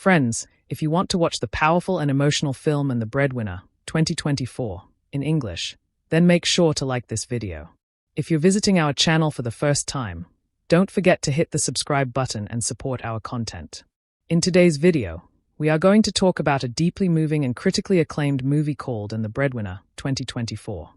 Friends, if you want to watch the powerful and emotional film and The Breadwinner, 2024, in English, then make sure to like this video. If you're visiting our channel for the first time, don't forget to hit the subscribe button and support our content. In today's video, we are going to talk about a deeply moving and critically acclaimed movie called The Breadwinner, 2024.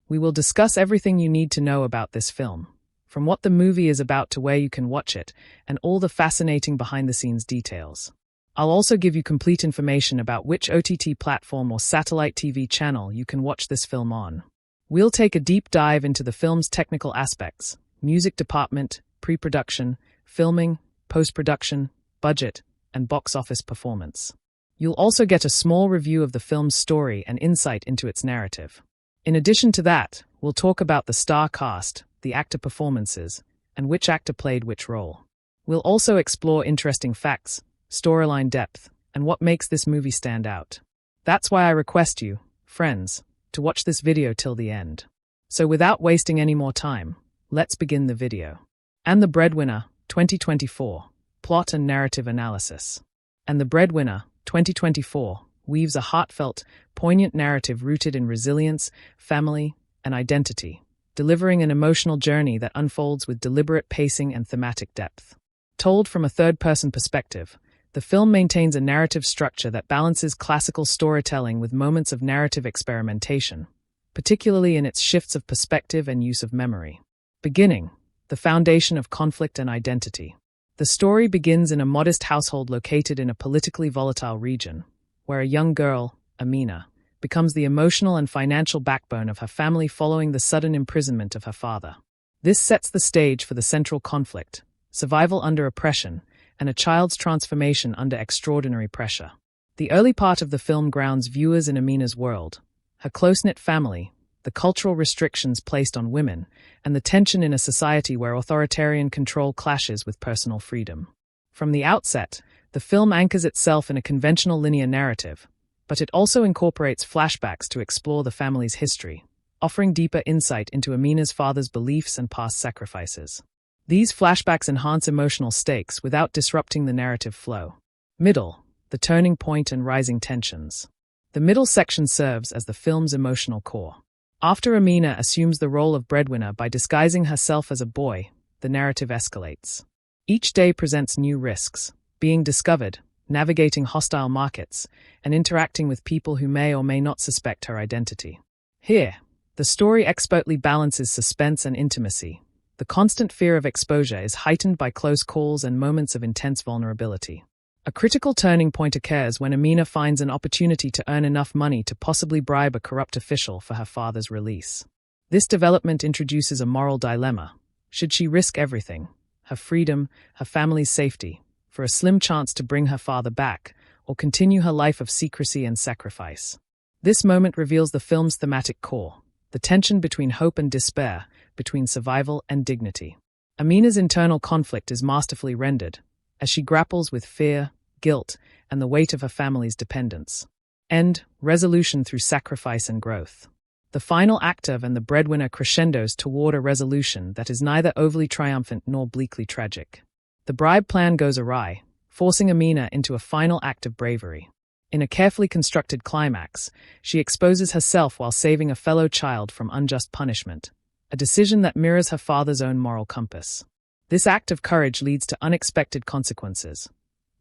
We will discuss everything you need to know about this film, from what the movie is about to where you can watch it, and all the fascinating behind-the-scenes details. I'll also give you complete information about which OTT platform or satellite TV channel you can watch this film on. We'll take a deep dive into the film's technical aspects, music department, pre-production, filming, post-production, budget, and box office performance. You'll also get a small review of the film's story and insight into its narrative. In addition to that, we'll talk about the star cast, the actor performances, and which actor played which role. We'll also explore interesting facts, storyline depth, and what makes this movie stand out. That's why I request you, friends, to watch this video till the end. So without wasting any more time, let's begin the video. And The Breadwinner, 2024, Plot and Narrative Analysis. And The Breadwinner, 2024, weaves a heartfelt, poignant narrative rooted in resilience, family, and identity, delivering an emotional journey that unfolds with deliberate pacing and thematic depth. Told from a third-person perspective, the film maintains a narrative structure that balances classical storytelling with moments of narrative experimentation, particularly in its shifts of perspective and use of memory. Beginning, the foundation of conflict and identity. The story begins in a modest household located in a politically volatile region, where a young girl, Amina, becomes the emotional and financial backbone of her family following the sudden imprisonment of her father. This sets the stage for the central conflict, survival under oppression, and a child's transformation under extraordinary pressure. The early part of the film grounds viewers in Amina's world, her close-knit family, the cultural restrictions placed on women, and the tension in a society where authoritarian control clashes with personal freedom. From the outset, the film anchors itself in a conventional linear narrative, but it also incorporates flashbacks to explore the family's history, offering deeper insight into Amina's father's beliefs and past sacrifices. These flashbacks enhance emotional stakes without disrupting the narrative flow. Middle, the turning point and rising tensions. The middle section serves as the film's emotional core. After Amina assumes the role of breadwinner by disguising herself as a boy, the narrative escalates. Each day presents new risks: being discovered, navigating hostile markets, and interacting with people who may or may not suspect her identity. Here, the story expertly balances suspense and intimacy. The constant fear of exposure is heightened by close calls and moments of intense vulnerability. A critical turning point occurs when Amina finds an opportunity to earn enough money to possibly bribe a corrupt official for her father's release. This development introduces a moral dilemma. Should she risk everything, her freedom, her family's safety, for a slim chance to bring her father back, or continue her life of secrecy and sacrifice? This moment reveals the film's thematic core, the tension between hope and despair, between survival and dignity. Amina's internal conflict is masterfully rendered, as she grapples with fear, guilt, and the weight of her family's dependence. End, resolution through sacrifice and growth. The final active and the breadwinner crescendos toward a resolution that is neither overly triumphant nor bleakly tragic. The bribe plan goes awry, forcing Amina into a final act of bravery. In a carefully constructed climax, she exposes herself while saving a fellow child from unjust punishment, a decision that mirrors her father's own moral compass. This act of courage leads to unexpected consequences.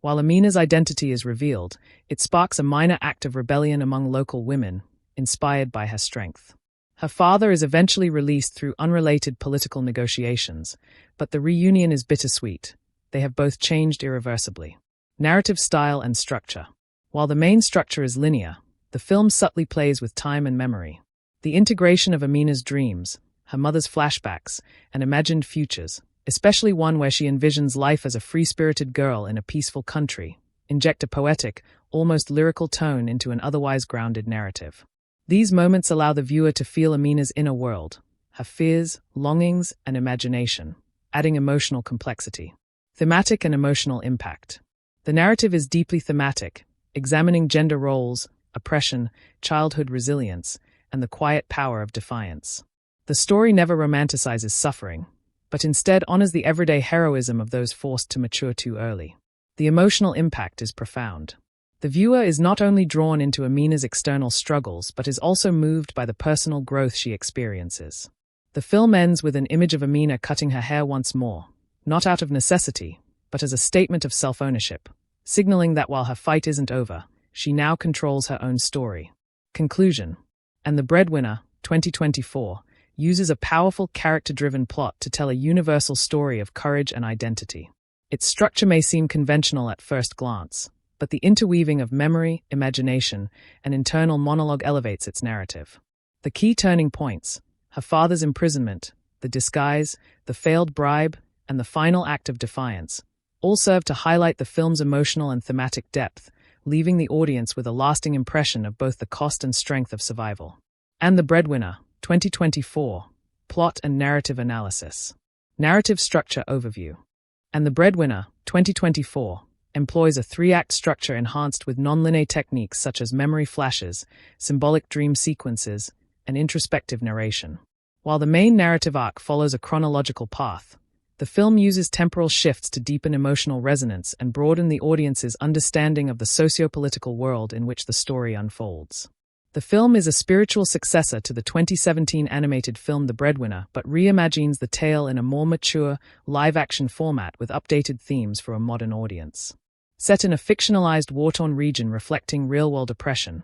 While Amina's identity is revealed, it sparks a minor act of rebellion among local women, inspired by her strength. Her father is eventually released through unrelated political negotiations, but the reunion is bittersweet. They have both changed irreversibly. Narrative style and structure. While the main structure is linear, the film subtly plays with time and memory. The integration of Amina's dreams, her mother's flashbacks, and imagined futures, especially one where she envisions life as a free-spirited girl in a peaceful country, inject a poetic, almost lyrical tone into an otherwise grounded narrative. These moments allow the viewer to feel Amina's inner world, her fears, longings, and imagination, adding emotional complexity. Thematic and emotional impact. The narrative is deeply thematic, examining gender roles, oppression, childhood resilience, and the quiet power of defiance. The story never romanticizes suffering, but instead honors the everyday heroism of those forced to mature too early. The emotional impact is profound. The viewer is not only drawn into Amina's external struggles, but is also moved by the personal growth she experiences. The film ends with an image of Amina cutting her hair once more, not out of necessity, but as a statement of self-ownership, signaling that while her fight isn't over, she now controls her own story. Conclusion. And The Breadwinner, 2024, uses a powerful character-driven plot to tell a universal story of courage and identity. Its structure may seem conventional at first glance, but the interweaving of memory, imagination, and internal monologue elevates its narrative. The key turning points, her father's imprisonment, the disguise, the failed bribe, and the final act of defiance, all serve to highlight the film's emotional and thematic depth, leaving the audience with a lasting impression of both the cost and strength of survival. And The Breadwinner, 2024, Plot and Narrative Analysis. Narrative Structure Overview. And The Breadwinner, 2024, employs a three-act structure enhanced with nonlinear techniques such as memory flashes, symbolic dream sequences, and introspective narration. While the main narrative arc follows a chronological path, the film uses temporal shifts to deepen emotional resonance and broaden the audience's understanding of the socio-political world in which the story unfolds. The film is a spiritual successor to the 2017 animated film The Breadwinner, but reimagines the tale in a more mature, live-action format with updated themes for a modern audience. Set in a fictionalized war-torn region reflecting real-world oppression,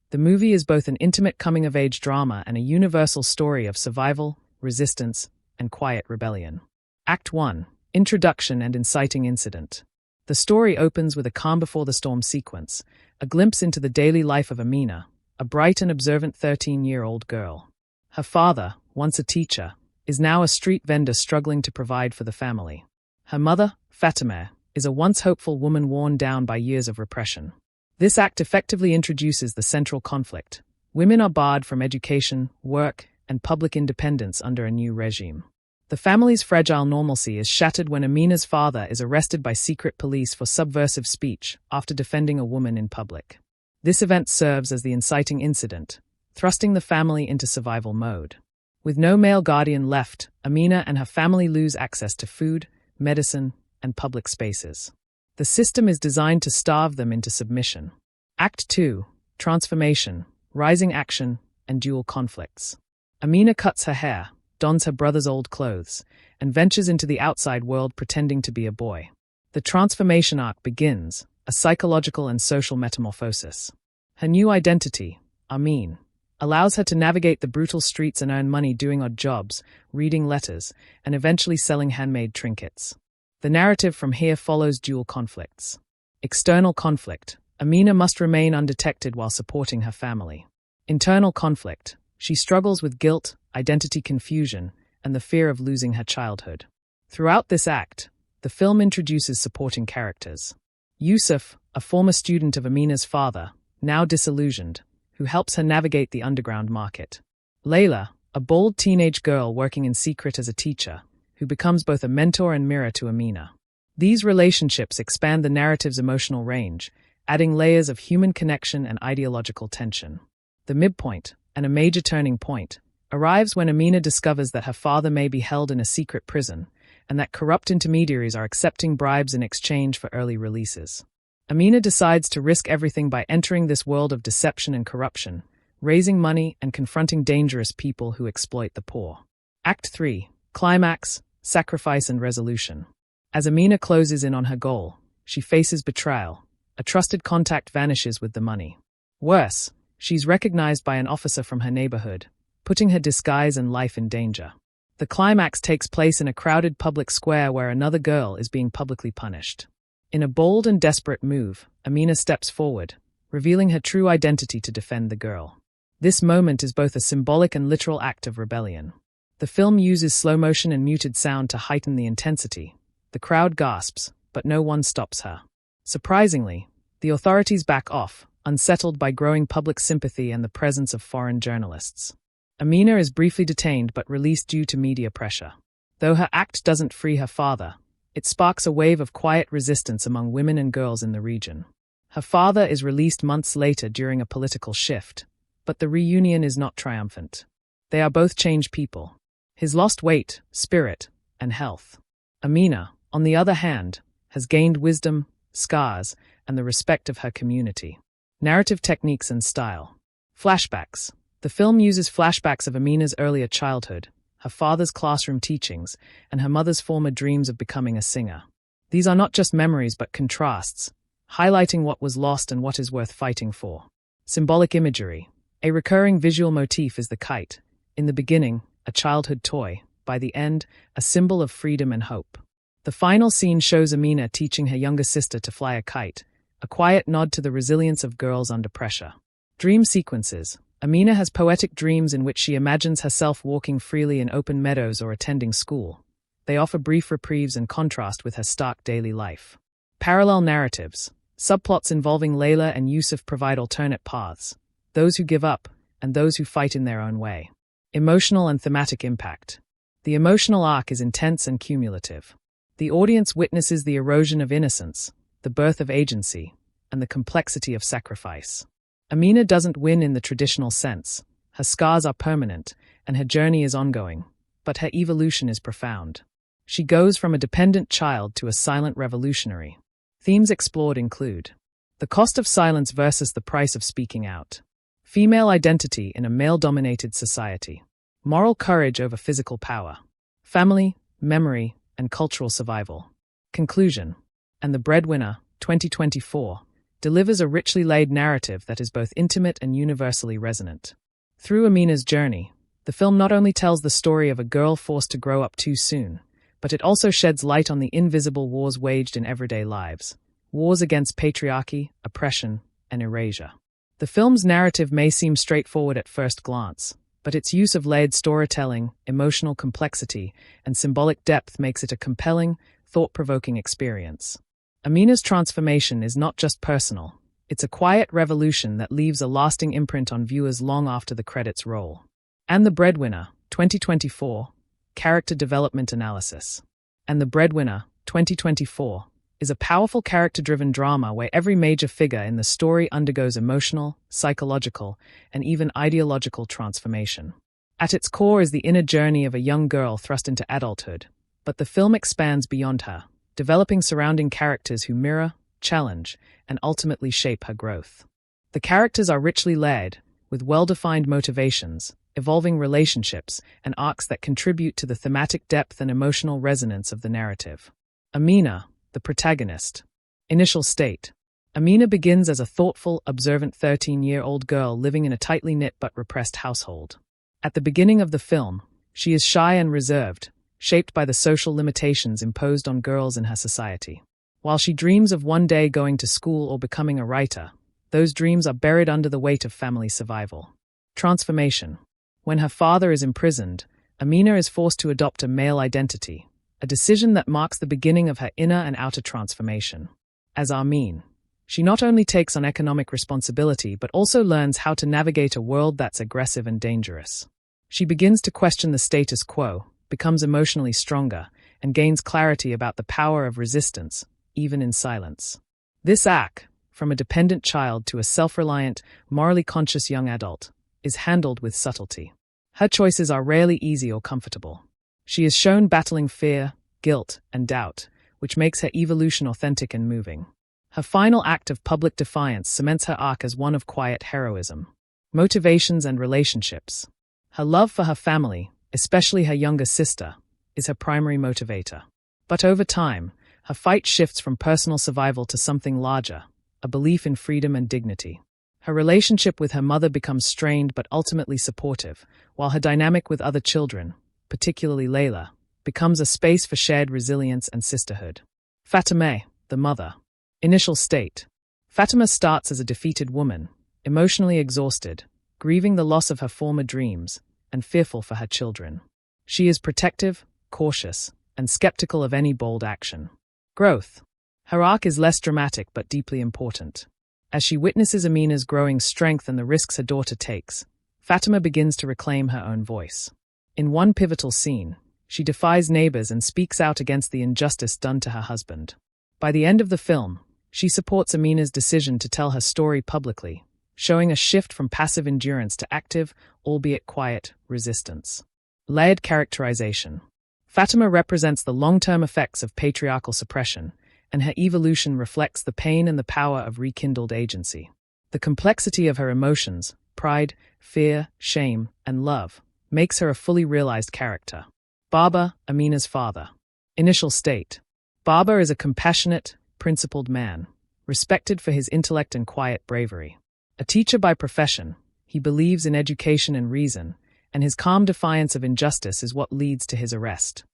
the movie is both an intimate coming-of-age drama and a universal story of survival, resistance, and quiet rebellion. Act 1. Introduction and Inciting Incident. The story opens with a calm-before-the-storm sequence, a glimpse into the daily life of Amina, a bright and observant 13-year-old girl. Her father, once a teacher, is now a street vendor struggling to provide for the family. Her mother, Fatima, is a once hopeful woman worn down by years of repression. This act effectively introduces the central conflict. Women are barred from education, work, and public independence under a new regime. The family's fragile normalcy is shattered when Amina's father is arrested by secret police for subversive speech after defending a woman in public. This event serves as the inciting incident, thrusting the family into survival mode. With no male guardian left, Amina and her family lose access to food, medicine, and public spaces. The system is designed to starve them into submission. Act 2. Transformation, rising action, and dual conflicts. Amina cuts her hair, dons her brother's old clothes, and ventures into the outside world pretending to be a boy. The transformation arc begins, a psychological and social metamorphosis. Her new identity, Amin, allows her to navigate the brutal streets and earn money doing odd jobs, reading letters, and eventually selling handmade trinkets. The narrative from here follows dual conflicts. External conflict. Amina must remain undetected while supporting her family. Internal conflict. She struggles with guilt, identity confusion, and the fear of losing her childhood. Throughout this act, the film introduces supporting characters. Yusuf, a former student of Amina's father, now disillusioned, who helps her navigate the underground market. Layla, a bold teenage girl working in secret as a teacher, who becomes both a mentor and mirror to Amina. These relationships expand the narrative's emotional range, adding layers of human connection and ideological tension. The midpoint, and a major turning point, arrives when Amina discovers that her father may be held in a secret prison, and that corrupt intermediaries are accepting bribes in exchange for early releases. Amina decides to risk everything by entering this world of deception and corruption, raising money and confronting dangerous people who exploit the poor. Act 3. Climax, sacrifice and resolution. As Amina closes in on her goal, she faces betrayal. A trusted contact vanishes with the money. Worse, she's recognized by an officer from her neighborhood, putting her disguise and life in danger. The climax takes place in a crowded public square where another girl is being publicly punished. In a bold and desperate move, Amina steps forward, revealing her true identity to defend the girl. This moment is both a symbolic and literal act of rebellion. The film uses slow motion and muted sound to heighten the intensity. The crowd gasps, but no one stops her. Surprisingly, the authorities back off, unsettled by growing public sympathy and the presence of foreign journalists. Amina is briefly detained but released due to media pressure. Though her act doesn't free her father, it sparks a wave of quiet resistance among women and girls in the region. Her father is released months later during a political shift, but the reunion is not triumphant. They are both changed people. His lost weight, spirit, and health. Amina, on the other hand, has gained wisdom, scars, and the respect of her community. Narrative techniques and style. Flashbacks. The film uses flashbacks of Amina's earlier childhood, her father's classroom teachings, and her mother's former dreams of becoming a singer. These are not just memories but contrasts, highlighting what was lost and what is worth fighting for. Symbolic imagery. A recurring visual motif is the kite. In the beginning, a childhood toy. By the end, a symbol of freedom and hope. The final scene shows Amina teaching her younger sister to fly a kite, a quiet nod to the resilience of girls under pressure. Dream sequences. Amina has poetic dreams in which she imagines herself walking freely in open meadows or attending school. They offer brief reprieves and contrast with her stark daily life. Parallel narratives. Subplots involving Layla and Yusuf provide alternate paths, those who give up and those who fight in their own way. Emotional and thematic impact. The emotional arc is intense and cumulative. The audience witnesses the erosion of innocence, the birth of agency, and the complexity of sacrifice. Amina doesn't win in the traditional sense. Her scars are permanent, and her journey is ongoing, but her evolution is profound. She goes from a dependent child to a silent revolutionary. Themes explored include the cost of silence versus the price of speaking out, female identity in a male-dominated society, moral courage over physical power, family, memory, and cultural survival. Conclusion. And The Breadwinner, 2024, delivers a richly laid narrative that is both intimate and universally resonant. Through Amina's journey, the film not only tells the story of a girl forced to grow up too soon, but it also sheds light on the invisible wars waged in everyday lives, wars against patriarchy, oppression, and erasure. The film's narrative may seem straightforward at first glance, but its use of layered storytelling, emotional complexity, and symbolic depth makes it a compelling, thought-provoking experience. Amina's transformation is not just personal, It's a quiet revolution that leaves a lasting imprint on viewers long after the credits roll. And The Breadwinner, 2024, Character Development Analysis. And The Breadwinner, 2024, is a powerful character-driven drama where every major figure in the story undergoes emotional, psychological, and even ideological transformation. At its core is the inner journey of a young girl thrust into adulthood, but the film expands beyond her, developing surrounding characters who mirror, challenge, and ultimately shape her growth. The characters are richly layered, with well-defined motivations, evolving relationships, and arcs that contribute to the thematic depth and emotional resonance of the narrative. Amina, the protagonist. Initial state. Amina begins as a thoughtful, observant 13-year-old girl living in a tightly knit but repressed household. At the beginning of the film, she is shy and reserved, shaped by the social limitations imposed on girls in her society. While she dreams of one day going to school or becoming a writer, those dreams are buried under the weight of family survival. Transformation. When her father is imprisoned, Amina is forced to adopt a male identity, a decision that marks the beginning of her inner and outer transformation. As Armin, she not only takes on economic responsibility but also learns how to navigate a world that's aggressive and dangerous. She begins to question the status quo, becomes emotionally stronger, and gains clarity about the power of resistance, even in silence. This arc, from a dependent child to a self-reliant, morally conscious young adult, is handled with subtlety. Her choices are rarely easy or comfortable. She is shown battling fear, guilt, and doubt, which makes her evolution authentic and moving. Her final act of public defiance cements her arc as one of quiet heroism. Motivations and relationships. Her love for her family, especially her younger sister, is her primary motivator. But over time, her fight shifts from personal survival to something larger, a belief in freedom and dignity. Her relationship with her mother becomes strained but ultimately supportive, while her dynamic with other children, particularly Layla, becomes a space for shared resilience and sisterhood. Fatima, the mother. Initial state. Fatima starts as a defeated woman, emotionally exhausted, grieving the loss of her former dreams, and fearful for her children. She is protective, cautious, and skeptical of any bold action. Growth. Her arc is less dramatic but deeply important. As she witnesses Amina's growing strength and the risks her daughter takes, Fatima begins to reclaim her own voice. In one pivotal scene, she defies neighbors and speaks out against the injustice done to her husband. By the end of the film, she supports Amina's decision to tell her story publicly, showing a shift from passive endurance to active, albeit quiet, resistance. Layered characterization. Fatima represents the long-term effects of patriarchal suppression, and her evolution reflects the pain and the power of rekindled agency. The complexity of her emotions, pride, fear, shame, and love, makes her a fully realized character. Baba, Amina's father. Initial state. Baba is a compassionate, principled man, respected for his intellect and quiet bravery. A teacher by profession, he believes in education and reason, and his calm defiance of injustice is what leads to his arrest.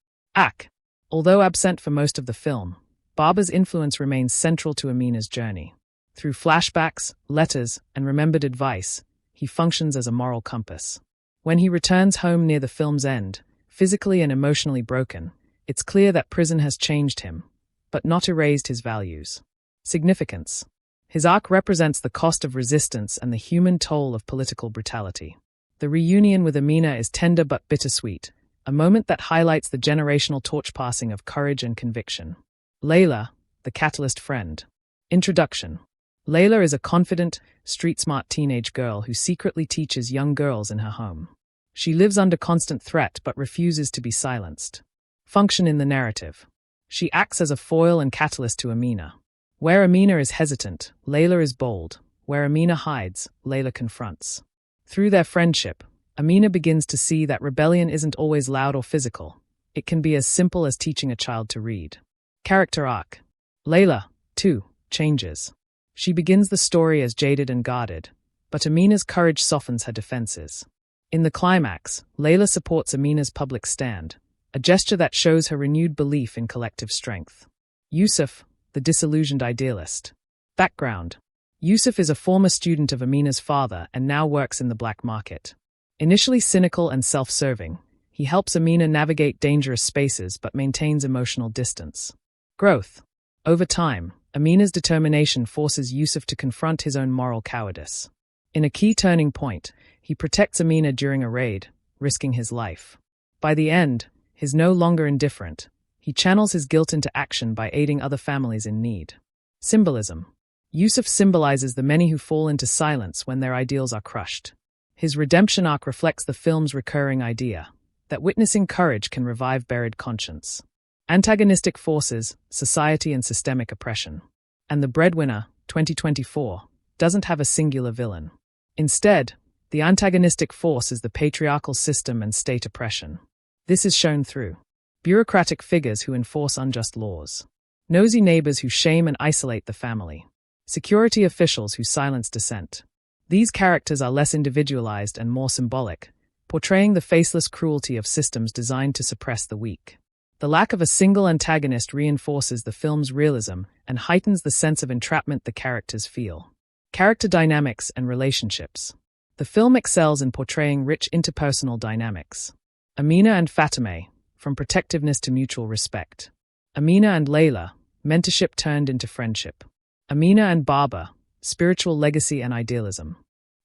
Although absent for most of the film, Baba's influence remains central to Amina's journey. Through flashbacks, letters, and remembered advice, he functions as a moral compass. When he returns home near the film's end, physically and emotionally broken, it's clear that prison has changed him, but not erased his values. Significance. His arc represents the cost of resistance and the human toll of political brutality. The reunion with Amina is tender but bittersweet, a moment that highlights the generational torch-passing of courage and conviction. Layla, the catalyst friend. Introduction. Layla is a confident, street-smart teenage girl who secretly teaches young girls in her home. She lives under constant threat but refuses to be silenced. Function in the narrative. She acts as a foil and catalyst to Amina. Where Amina is hesitant, Layla is bold. Where Amina hides, Layla confronts. Through their friendship, Amina begins to see that rebellion isn't always loud or physical. It can be as simple as teaching a child to read. Character arc. Layla, too, changes. She begins the story as jaded and guarded, but Amina's courage softens her defenses. In the climax, Layla supports Amina's public stand, a gesture that shows her renewed belief in collective strength. Yusuf, the disillusioned idealist. Background. Yusuf is a former student of Amina's father and now works in the black market. Initially cynical and self-serving, he helps Amina navigate dangerous spaces but maintains emotional distance. Growth. Over time, Amina's determination forces Yusuf to confront his own moral cowardice. In a key turning point, he protects Amina during a raid, risking his life. By the end, he's no longer indifferent. He channels his guilt into action by aiding other families in need. Symbolism. Yusuf symbolizes the many who fall into silence when their ideals are crushed. His redemption arc reflects the film's recurring idea that witnessing courage can revive buried conscience. Antagonistic forces, society and systemic oppression. And The Breadwinner, 2024, doesn't have a singular villain. Instead, the antagonistic force is the patriarchal system and state oppression. This is shown through bureaucratic figures who enforce unjust laws, nosy neighbors who shame and isolate the family, security officials who silence dissent. These characters are less individualized and more symbolic, portraying the faceless cruelty of systems designed to suppress the weak. The lack of a single antagonist reinforces the film's realism and heightens the sense of entrapment the characters feel. Character dynamics and relationships. The film excels in portraying rich interpersonal dynamics. Amina and Fatemeh, from protectiveness to mutual respect. Amina and Layla, mentorship turned into friendship. Amina and Baba, spiritual legacy and idealism.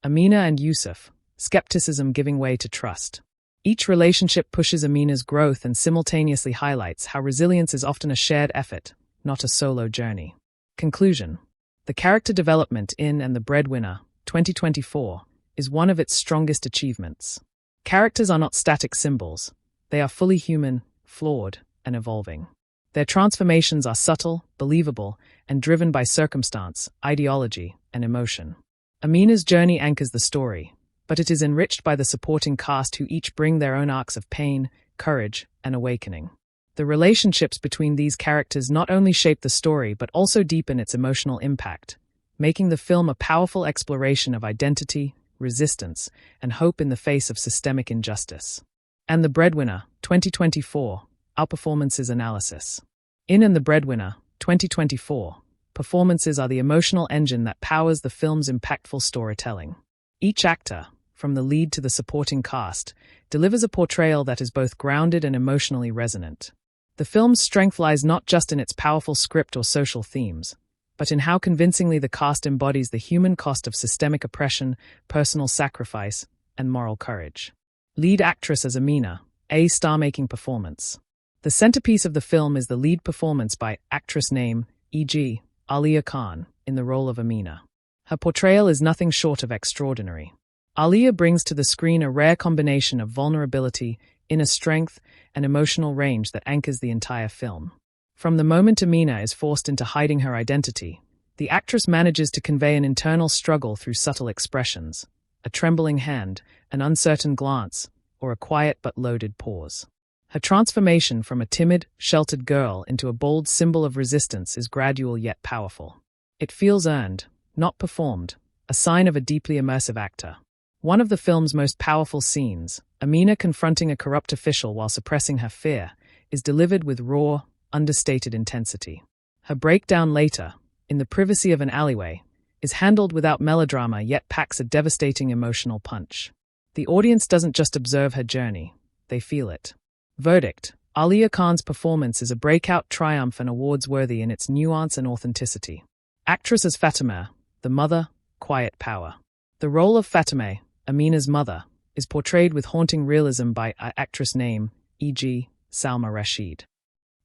Amina and Yusuf, skepticism giving way to trust. Each relationship pushes Amina's growth and simultaneously highlights how resilience is often a shared effort, not a solo journey. Conclusion. The character development in And The Breadwinner, 2024, is one of its strongest achievements. Characters are not static symbols. They are fully human, flawed, and evolving. Their transformations are subtle, believable, and driven by circumstance, ideology, and emotion. Amina's journey anchors the story, but it is enriched by the supporting cast who each bring their own arcs of pain, courage, and awakening. The relationships between these characters not only shape the story but also deepen its emotional impact, making the film a powerful exploration of identity, resistance, and hope in the face of systemic injustice. And The Breadwinner, 2024, Our Performances Analysis. In And The Breadwinner, 2024, performances are the emotional engine that powers the film's impactful storytelling. Each actor, from the lead to the supporting cast, delivers a portrayal that is both grounded and emotionally resonant. The film's strength lies not just in its powerful script or social themes, but in how convincingly the cast embodies the human cost of systemic oppression, personal sacrifice, and moral courage. Lead actress as Amina, a star-making performance. The centerpiece of the film is the lead performance by actress name, e.g., Alia Khan, in the role of Amina. Her portrayal is nothing short of extraordinary. Alia brings to the screen a rare combination of vulnerability, inner strength, and emotional range that anchors the entire film. From the moment Amina is forced into hiding her identity, the actress manages to convey an internal struggle through subtle expressions, a trembling hand, an uncertain glance, or a quiet but loaded pause. Her transformation from a timid, sheltered girl into a bold symbol of resistance is gradual yet powerful. It feels earned, not performed, a sign of a deeply immersive actor. One of the film's most powerful scenes, Amina confronting a corrupt official while suppressing her fear, is delivered with raw, understated intensity. Her breakdown later, in the privacy of an alleyway, is handled without melodrama yet packs a devastating emotional punch. The audience doesn't just observe her journey, they feel it. Verdict. Alia Khan's performance is a breakout triumph and awards-worthy in its nuance and authenticity. Actress as Fatemeh, the mother, quiet power. The role of Fatemeh, Amina's mother, is portrayed with haunting realism by an actress name, e.g., Salma Rashid.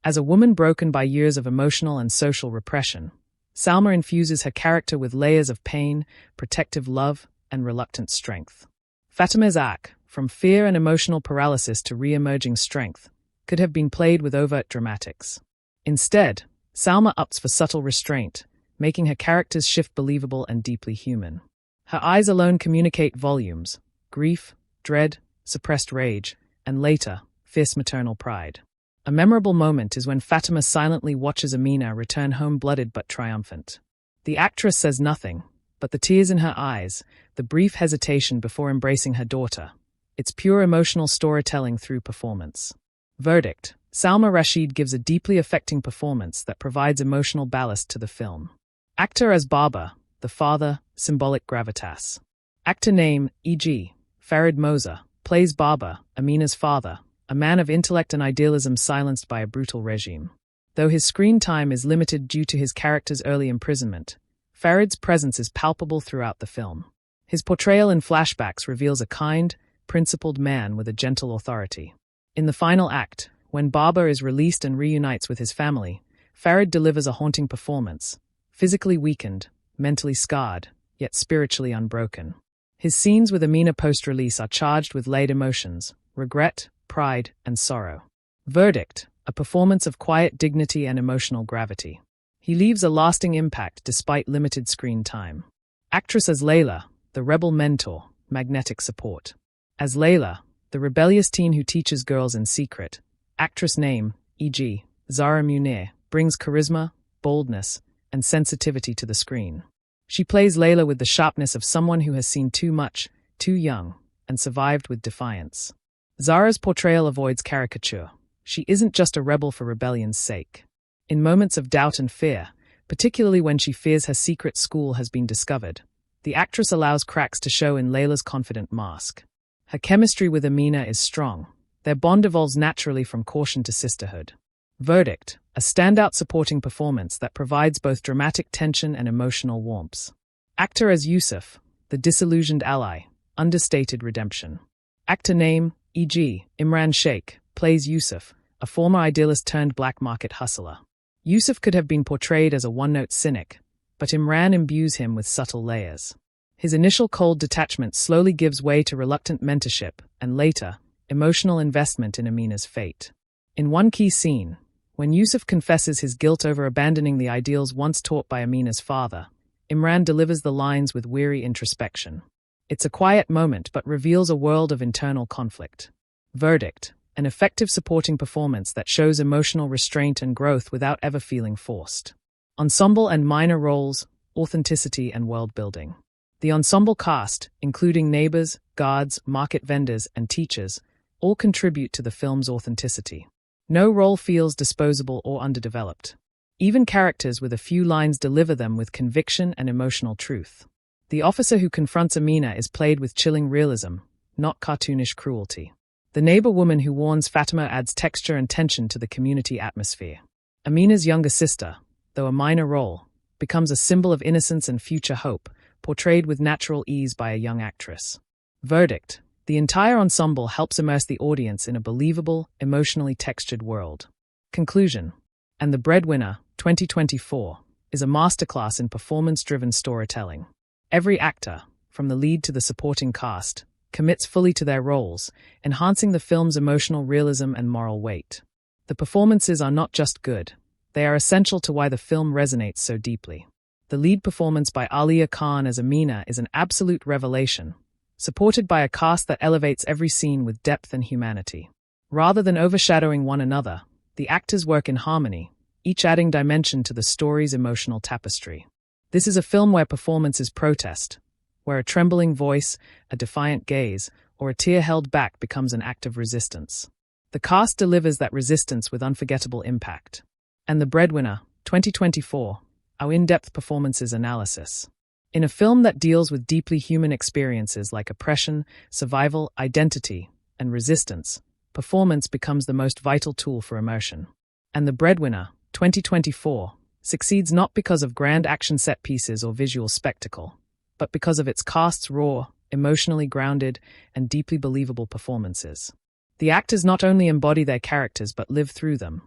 As a woman broken by years of emotional and social repression, Salma infuses her character with layers of pain, protective love, and reluctant strength. Fatemeh's arc, from fear and emotional paralysis to re-emerging strength, could have been played with overt dramatics. Instead, Salma opts for subtle restraint, making her character's shift believable and deeply human. Her eyes alone communicate volumes: grief, dread, suppressed rage, and later, fierce maternal pride. A memorable moment is when Fatemeh silently watches Amina return home blooded but triumphant. The actress says nothing, but the tears in her eyes, the brief hesitation before embracing her daughter, it's pure emotional storytelling through performance. Verdict. Salma Rashid gives a deeply affecting performance that provides emotional ballast to the film. Actor as Baba, the father, symbolic gravitas. Actor name, e.g., Farid Moza, plays Baba, Amina's father, a man of intellect and idealism silenced by a brutal regime. Though his screen time is limited due to his character's early imprisonment, Farid's presence is palpable throughout the film. His portrayal in flashbacks reveals a kind, principled man with a gentle authority. In the final act, when Baba is released and reunites with his family, Farid delivers a haunting performance, physically weakened, mentally scarred, yet spiritually unbroken. His scenes with Amina post-release are charged with layered emotions, regret, pride, and sorrow. Verdict: a performance of quiet dignity and emotional gravity. He leaves a lasting impact despite limited screen time. Actress as Layla, the rebel mentor, magnetic support. As Layla, the rebellious teen who teaches girls in secret, actress name, e.g., Zara Munir, brings charisma, boldness, and sensitivity to the screen. She plays Layla with the sharpness of someone who has seen too much, too young, and survived with defiance. Zara's portrayal avoids caricature. She isn't just a rebel for rebellion's sake. In moments of doubt and fear, particularly when she fears her secret school has been discovered, the actress allows cracks to show in Layla's confident mask. Her chemistry with Amina is strong. Their bond evolves naturally from caution to sisterhood. Verdict: a standout supporting performance that provides both dramatic tension and emotional warmth. Actor as Yusuf, the disillusioned ally, understated redemption. Actor name, e.g., Imran Sheikh, plays Yusuf, a former idealist turned black market hustler. Yusuf could have been portrayed as a one-note cynic, but Imran imbues him with subtle layers. His initial cold detachment slowly gives way to reluctant mentorship and later, emotional investment in Amina's fate. In one key scene, when Yusuf confesses his guilt over abandoning the ideals once taught by Amina's father, Imran delivers the lines with weary introspection. It's a quiet moment but reveals a world of internal conflict. Verdict: an effective supporting performance that shows emotional restraint and growth without ever feeling forced. Ensemble and minor roles, authenticity and world building. The ensemble cast, including neighbors, guards, market vendors, and teachers, all contribute to the film's authenticity. No role feels disposable or underdeveloped. Even characters with a few lines deliver them with conviction and emotional truth. The officer who confronts Amina is played with chilling realism, not cartoonish cruelty. The neighbor woman who warns Fatima adds texture and tension to the community atmosphere. Amina's younger sister, though a minor role, becomes a symbol of innocence and future hope, portrayed with natural ease by a young actress. Verdict: the entire ensemble helps immerse the audience in a believable, emotionally textured world. Conclusion: And The Breadwinner, 2024, is a masterclass in performance-driven storytelling. Every actor, from the lead to the supporting cast, commits fully to their roles, enhancing the film's emotional realism and moral weight. The performances are not just good, they are essential to why the film resonates so deeply. The lead performance by Alia Khan as Amina is an absolute revelation, supported by a cast that elevates every scene with depth and humanity. Rather than overshadowing one another, the actors work in harmony, each adding dimension to the story's emotional tapestry. This is a film where performance is protest, where a trembling voice, a defiant gaze, or a tear held back becomes an act of resistance. The cast delivers that resistance with unforgettable impact. And The Breadwinner, 2024, our in-depth performances analysis. In a film that deals with deeply human experiences like oppression, survival, identity, and resistance, performance becomes the most vital tool for immersion. And The Breadwinner, 2024, succeeds not because of grand action set pieces or visual spectacle, but because of its cast's raw, emotionally grounded, and deeply believable performances. The actors not only embody their characters but live through them,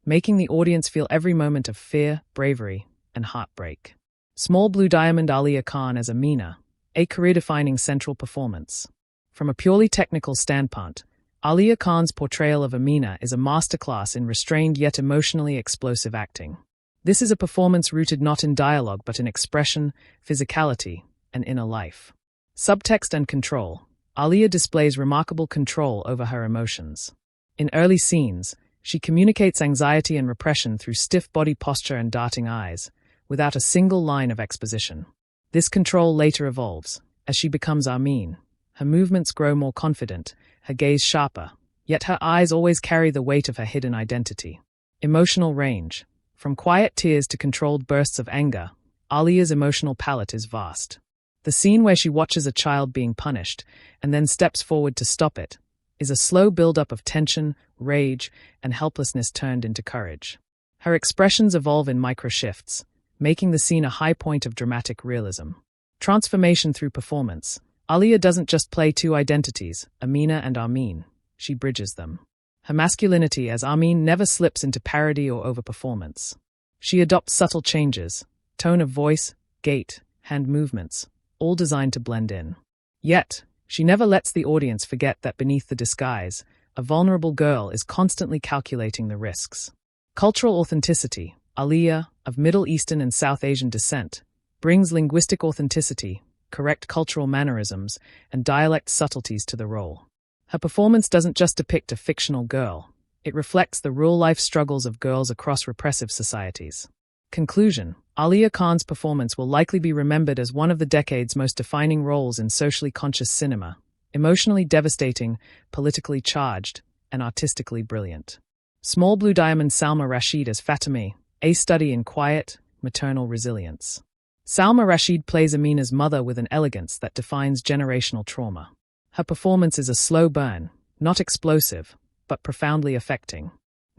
making the audience feel every moment of fear, bravery, and heartbreak. Small Blue Diamond Alia Khan as Amina, a career-defining central performance. From a purely technical standpoint, Alia Khan's portrayal of Amina is a masterclass in restrained yet emotionally explosive acting. This is a performance rooted not in dialogue but in expression, physicality, and inner life. Subtext and control. Alia displays remarkable control over her emotions. In early scenes, she communicates anxiety and repression through stiff body posture and darting eyes, without a single line of exposition. This control later evolves, as she becomes Armin. Her movements grow more confident, her gaze sharper, yet her eyes always carry the weight of her hidden identity. Emotional range. From quiet tears to controlled bursts of anger, Alia's emotional palette is vast. The scene where she watches a child being punished, and then steps forward to stop it, is a slow build-up of tension, rage, and helplessness turned into courage. Her expressions evolve in micro-shifts, making the scene a high point of dramatic realism. Transformation through performance. Aliyah doesn't just play two identities, Amina and Armin. She bridges them. Her masculinity as Armin never slips into parody or overperformance. She adopts subtle changes, tone of voice, gait, hand movements, all designed to blend in. Yet, she never lets the audience forget that beneath the disguise, a vulnerable girl is constantly calculating the risks. Cultural authenticity. Aliyah, of Middle Eastern and South Asian descent, brings linguistic authenticity, correct cultural mannerisms, and dialect subtleties to the role. Her performance doesn't just depict a fictional girl, it reflects the real-life struggles of girls across repressive societies. Conclusion. Aliyah Khan's performance will likely be remembered as one of the decade's most defining roles in socially conscious cinema, emotionally devastating, politically charged, and artistically brilliant. Small Blue Diamond. Salma Rashid as Fatima, a study in quiet, maternal resilience. Salma Rashid plays Amina's mother with an elegance that defines generational trauma. Her performance is a slow burn, not explosive, but profoundly affecting.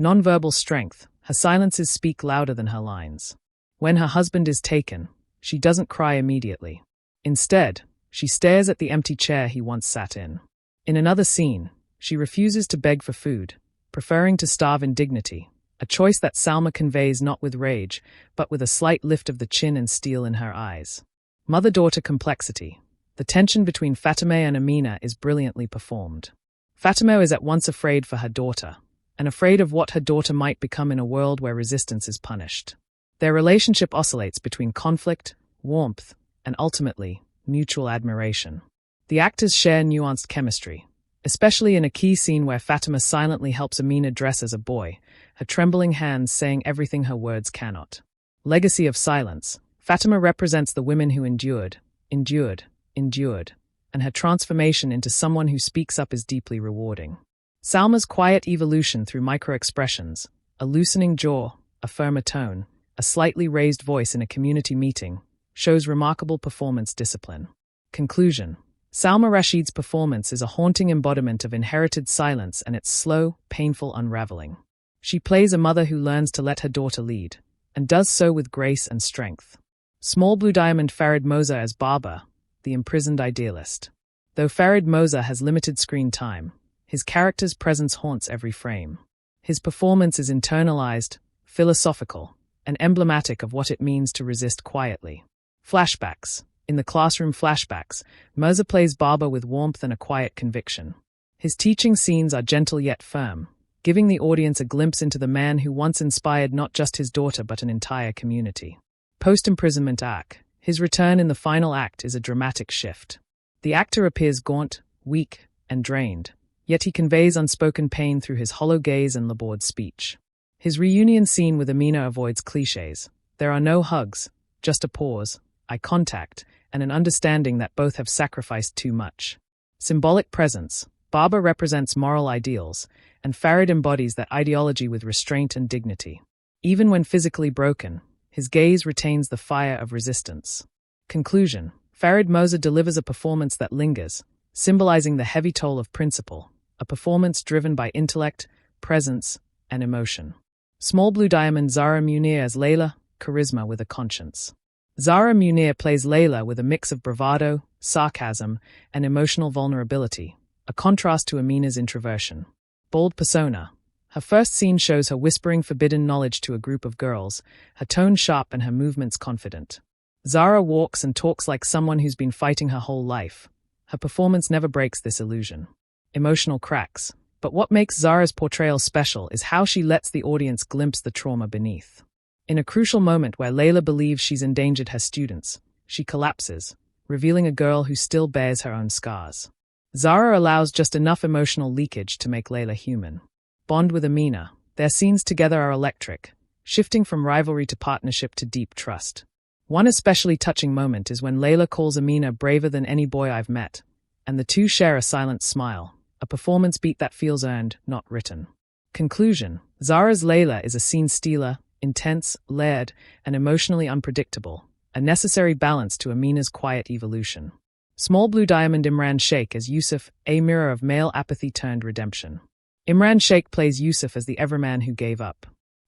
Nonverbal strength. Her silences speak louder than her lines. When her husband is taken, she doesn't cry immediately. Instead, she stares at the empty chair he once sat in. In another scene, she refuses to beg for food, preferring to starve in dignity, a choice that Salma conveys not with rage, but with a slight lift of the chin and steel in her eyes. Mother-daughter complexity. The tension between Fatima and Amina is brilliantly performed. Fatima is at once afraid for her daughter, and afraid of what her daughter might become in a world where resistance is punished. Their relationship oscillates between conflict, warmth, and ultimately, mutual admiration. The actors share nuanced chemistry, especially in a key scene where Fatima silently helps Amina dress as a boy, her trembling hands saying everything her words cannot. Legacy of silence. Fatima represents the women who endured, and her transformation into someone who speaks up is deeply rewarding. Salma's quiet evolution through micro-expressions, a loosening jaw, a firmer tone, a slightly raised voice in a community meeting, shows remarkable performance discipline. Conclusion. Salma Rashid's performance is a haunting embodiment of inherited silence and its slow, painful unraveling. She plays a mother who learns to let her daughter lead, and does so with grace and strength. Small Blue Diamond. Farid Moza as Baba, the imprisoned idealist. Though Farid Moza has limited screen time, his character's presence haunts every frame. His performance is internalized, philosophical, and emblematic of what it means to resist quietly. Flashbacks. In the classroom flashbacks, Mirza plays Baba with warmth and a quiet conviction. His teaching scenes are gentle yet firm, giving the audience a glimpse into the man who once inspired not just his daughter but an entire community. Post-imprisonment arc. His return in the final act is a dramatic shift. The actor appears gaunt, weak, and drained, yet he conveys unspoken pain through his hollow gaze and labored speech. His reunion scene with Amina avoids cliches. There are no hugs, just a pause, eye contact, and an understanding that both have sacrificed too much. Symbolic presence. Baba represents moral ideals, and Farid embodies that ideology with restraint and dignity. Even when physically broken, his gaze retains the fire of resistance. Conclusion. Farid Moza delivers a performance that lingers, symbolizing the heavy toll of principle, a performance driven by intellect, presence, and emotion. Small Blue Diamond. Zara Munir as Layla, charisma with a conscience. Zara Munir plays Layla with a mix of bravado, sarcasm, and emotional vulnerability, a contrast to Amina's introversion. Bold persona. Her first scene shows her whispering forbidden knowledge to a group of girls, her tone sharp and her movements confident. Zara walks and talks like someone who's been fighting her whole life. Her performance never breaks this illusion. Emotional cracks. But what makes Zara's portrayal special is how she lets the audience glimpse the trauma beneath. In a crucial moment where Layla believes she's endangered her students, she collapses, revealing a girl who still bears her own scars. Zara allows just enough emotional leakage to make Layla human. Bond with Amina. Their scenes together are electric, shifting from rivalry to partnership to deep trust. One especially touching moment is when Layla calls Amina braver than any boy I've met, and the two share a silent smile, a performance beat that feels earned, not written. Conclusion. Zara's Layla is a scene stealer, intense, layered, and emotionally unpredictable, a necessary balance to Amina's quiet evolution. Small Blue Diamond. Imran Sheikh as Yusuf, a mirror of male apathy turned redemption. Imran Sheikh plays Yusuf as the everyman who gave up.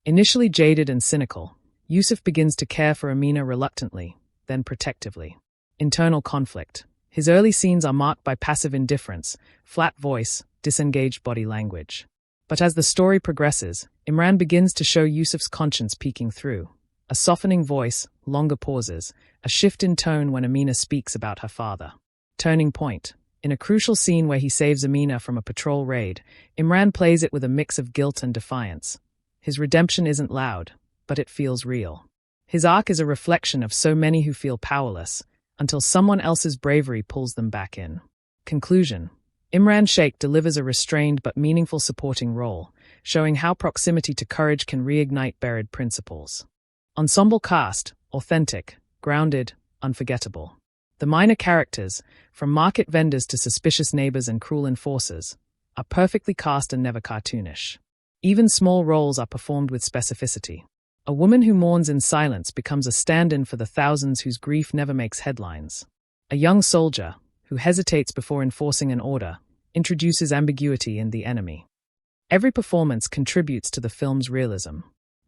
Initially jaded and cynical, Yusuf begins to care for Amina reluctantly, then protectively. Internal conflict. His early scenes are marked by passive indifference, flat voice, disengaged body language. But as the story progresses, Imran begins to show Yusuf's conscience peeking through. A softening voice, longer pauses, a shift in tone when Amina speaks about her father. Turning point. In a crucial scene where he saves Amina from a patrol raid, Imran plays it with a mix of guilt and defiance. His redemption isn't loud, but it feels real. His arc is a reflection of so many who feel powerless, until someone else's bravery pulls them back in. Conclusion. Imran Sheikh delivers a restrained but meaningful supporting role, showing how proximity to courage can reignite buried principles. Ensemble cast, authentic, grounded, unforgettable. The minor characters, from market vendors to suspicious neighbors and cruel enforcers, are perfectly cast and never cartoonish. Even small roles are performed with specificity. A woman who mourns in silence becomes a stand-in for the thousands whose grief never makes headlines. A young soldier, who hesitates before enforcing an order, introduces ambiguity in the enemy. Every performance contributes to the film's realism.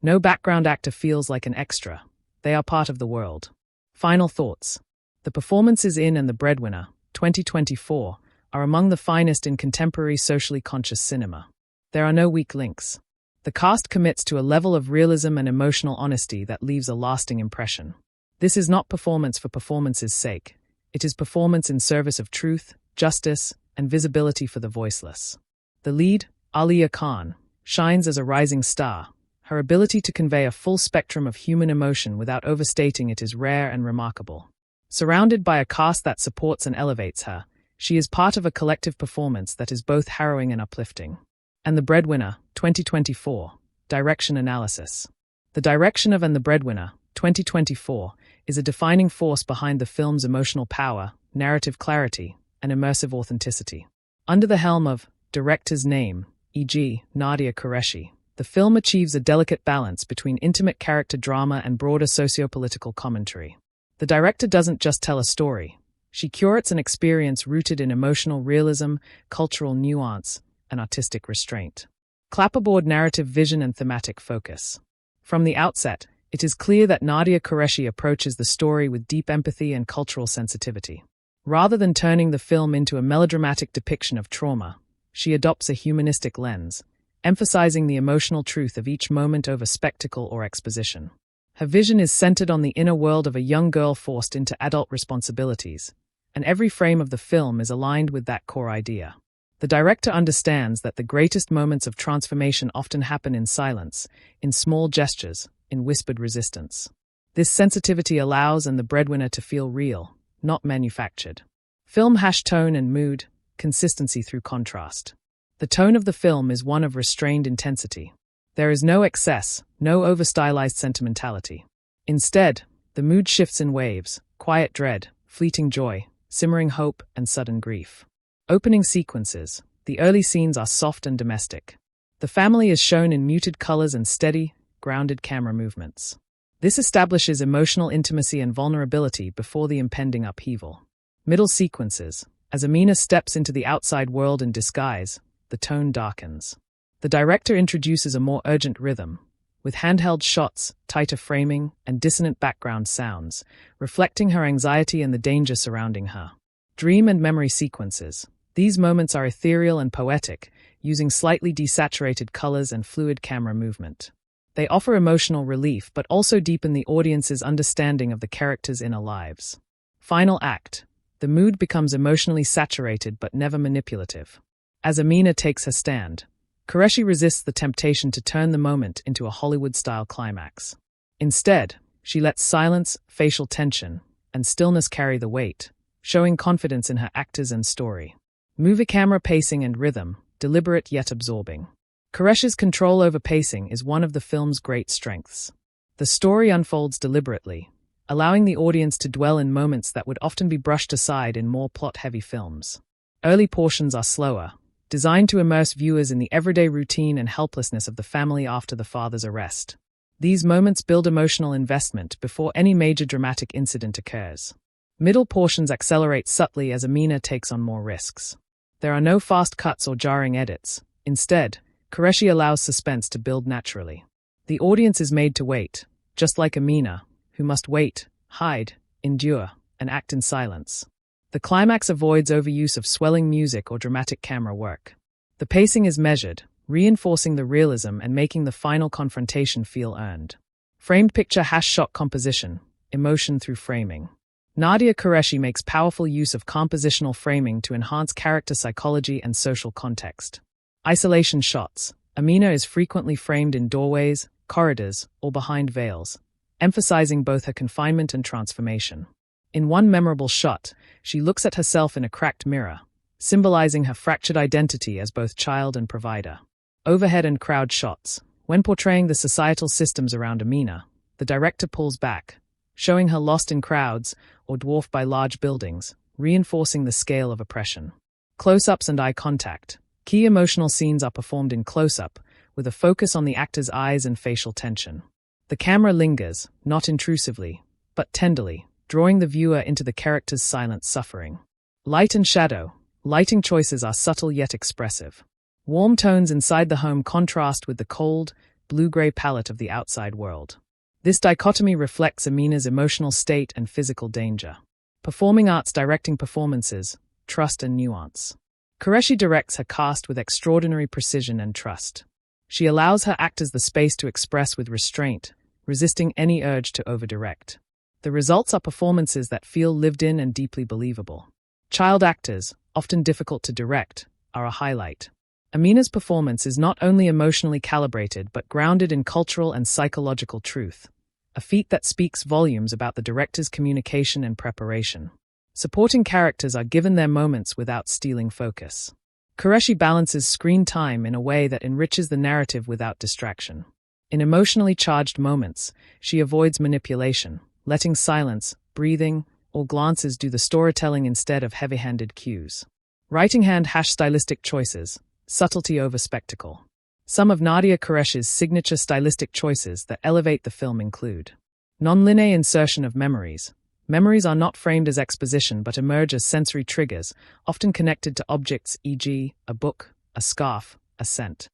No background actor feels like an extra. They are part of the world. Final thoughts. The performances in and The Breadwinner, 2024, are among the finest in contemporary socially conscious cinema. There are no weak links. The cast commits to a level of realism and emotional honesty that leaves a lasting impression. This is not performance for performance's sake. It is performance in service of truth, justice, and visibility for the voiceless. The lead, Aliya Khan, shines as a rising star. Her ability to convey a full spectrum of human emotion without overstating it is rare and remarkable. Surrounded by a cast that supports and elevates her, she is part of a collective performance that is both harrowing and uplifting. And The Breadwinner, 2024, Direction Analysis. The direction of And The Breadwinner, 2024, is a defining force behind the film's emotional power, narrative clarity, and immersive authenticity. Under the helm of director's name, e.g., Nadia Qureshi, the film achieves a delicate balance between intimate character drama and broader socio-political commentary. The director doesn't just tell a story. She curates an experience rooted in emotional realism, cultural nuance, and artistic restraint. Clapperboard narrative vision and thematic focus. From the outset, it is clear that Nadia Qureshi approaches the story with deep empathy and cultural sensitivity. Rather than turning the film into a melodramatic depiction of trauma, she adopts a humanistic lens, emphasizing the emotional truth of each moment over spectacle or exposition. Her vision is centered on the inner world of a young girl forced into adult responsibilities, and every frame of the film is aligned with that core idea. The director understands that the greatest moments of transformation often happen in silence, in small gestures, in whispered resistance. This sensitivity allows And The Breadwinner to feel real, not manufactured. Film tone and mood, consistency through contrast. The tone of the film is one of restrained intensity. There is no excess, no over-stylized sentimentality. Instead, the mood shifts in waves, quiet dread, fleeting joy, simmering hope, and sudden grief. Opening sequences. The early scenes are soft and domestic. The family is shown in muted colors and steady, grounded camera movements. This establishes emotional intimacy and vulnerability before the impending upheaval. Middle sequences. As Amina steps into the outside world in disguise, the tone darkens. The director introduces a more urgent rhythm, with handheld shots, tighter framing, and dissonant background sounds, reflecting her anxiety and the danger surrounding her. Dream and memory sequences. These moments are ethereal and poetic, using slightly desaturated colors and fluid camera movement. They offer emotional relief but also deepen the audience's understanding of the characters' inner lives. Final act. The mood becomes emotionally saturated but never manipulative. As Amina takes her stand, Qureshi resists the temptation to turn the moment into a Hollywood-style climax. Instead, she lets silence, facial tension, and stillness carry the weight, showing confidence in her actors and story. Movie camera pacing and rhythm, deliberate yet absorbing. Qureshi's control over pacing is one of the film's great strengths. The story unfolds deliberately, allowing the audience to dwell in moments that would often be brushed aside in more plot-heavy films. Early portions are slower, designed to immerse viewers in the everyday routine and helplessness of the family after the father's arrest. These moments build emotional investment before any major dramatic incident occurs. Middle portions accelerate subtly as Amina takes on more risks. There are no fast cuts or jarring edits. Instead, Qureshi allows suspense to build naturally. The audience is made to wait, just like Amina, who must wait, hide, endure, and act in silence. The climax avoids overuse of swelling music or dramatic camera work. The pacing is measured, reinforcing the realism and making the final confrontation feel earned. Framed picture #shot composition, emotion through framing. Nadia Qureshi makes powerful use of compositional framing to enhance character psychology and social context. Isolation shots. Amina is frequently framed in doorways, corridors, or behind veils, emphasizing both her confinement and transformation. In one memorable shot, she looks at herself in a cracked mirror, symbolizing her fractured identity as both child and provider. Overhead and crowd shots. When portraying the societal systems around Amina, the director pulls back, showing her lost in crowds or dwarfed by large buildings, reinforcing the scale of oppression. Close-ups and eye contact. Key emotional scenes are performed in close-up, with a focus on the actor's eyes and facial tension. The camera lingers, not intrusively, but tenderly, drawing the viewer into the character's silent suffering. Light and shadow. Lighting choices are subtle yet expressive. Warm tones inside the home contrast with the cold, blue-gray palette of the outside world. This dichotomy reflects Amina's emotional state and physical danger. Performing arts directing performances, trust and nuance. Qureshi directs her cast with extraordinary precision and trust. She allows her actors the space to express with restraint, resisting any urge to overdirect. The results are performances that feel lived in and deeply believable. Child actors, often difficult to direct, are a highlight. Amina's performance is not only emotionally calibrated but grounded in cultural and psychological truth, a feat that speaks volumes about the director's communication and preparation. Supporting characters are given their moments without stealing focus. Qureshi balances screen time in a way that enriches the narrative without distraction. In emotionally charged moments, she avoids manipulation, letting silence, breathing, or glances do the storytelling instead of heavy-handed cues. Writing hand #stylistic choices, subtlety over spectacle. Some of Nadia Qureshi's signature stylistic choices that elevate the film include non-linear insertion of memories. Memories are not framed as exposition but emerge as sensory triggers, often connected to objects, e.g., a book, a scarf, a scent.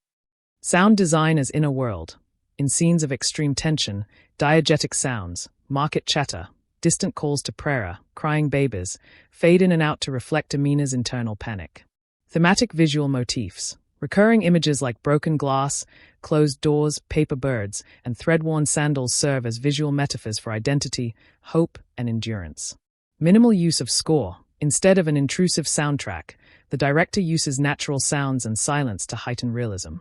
Sound design as inner world. In scenes of extreme tension, diegetic sounds, market chatter, distant calls to prayer, crying babies, fade in and out to reflect Amina's internal panic. Thematic visual motifs. Recurring images like broken glass, closed doors, paper birds, and thread-worn sandals serve as visual metaphors for identity, hope, and endurance. Minimal use of score. Instead of an intrusive soundtrack, the director uses natural sounds and silence to heighten realism.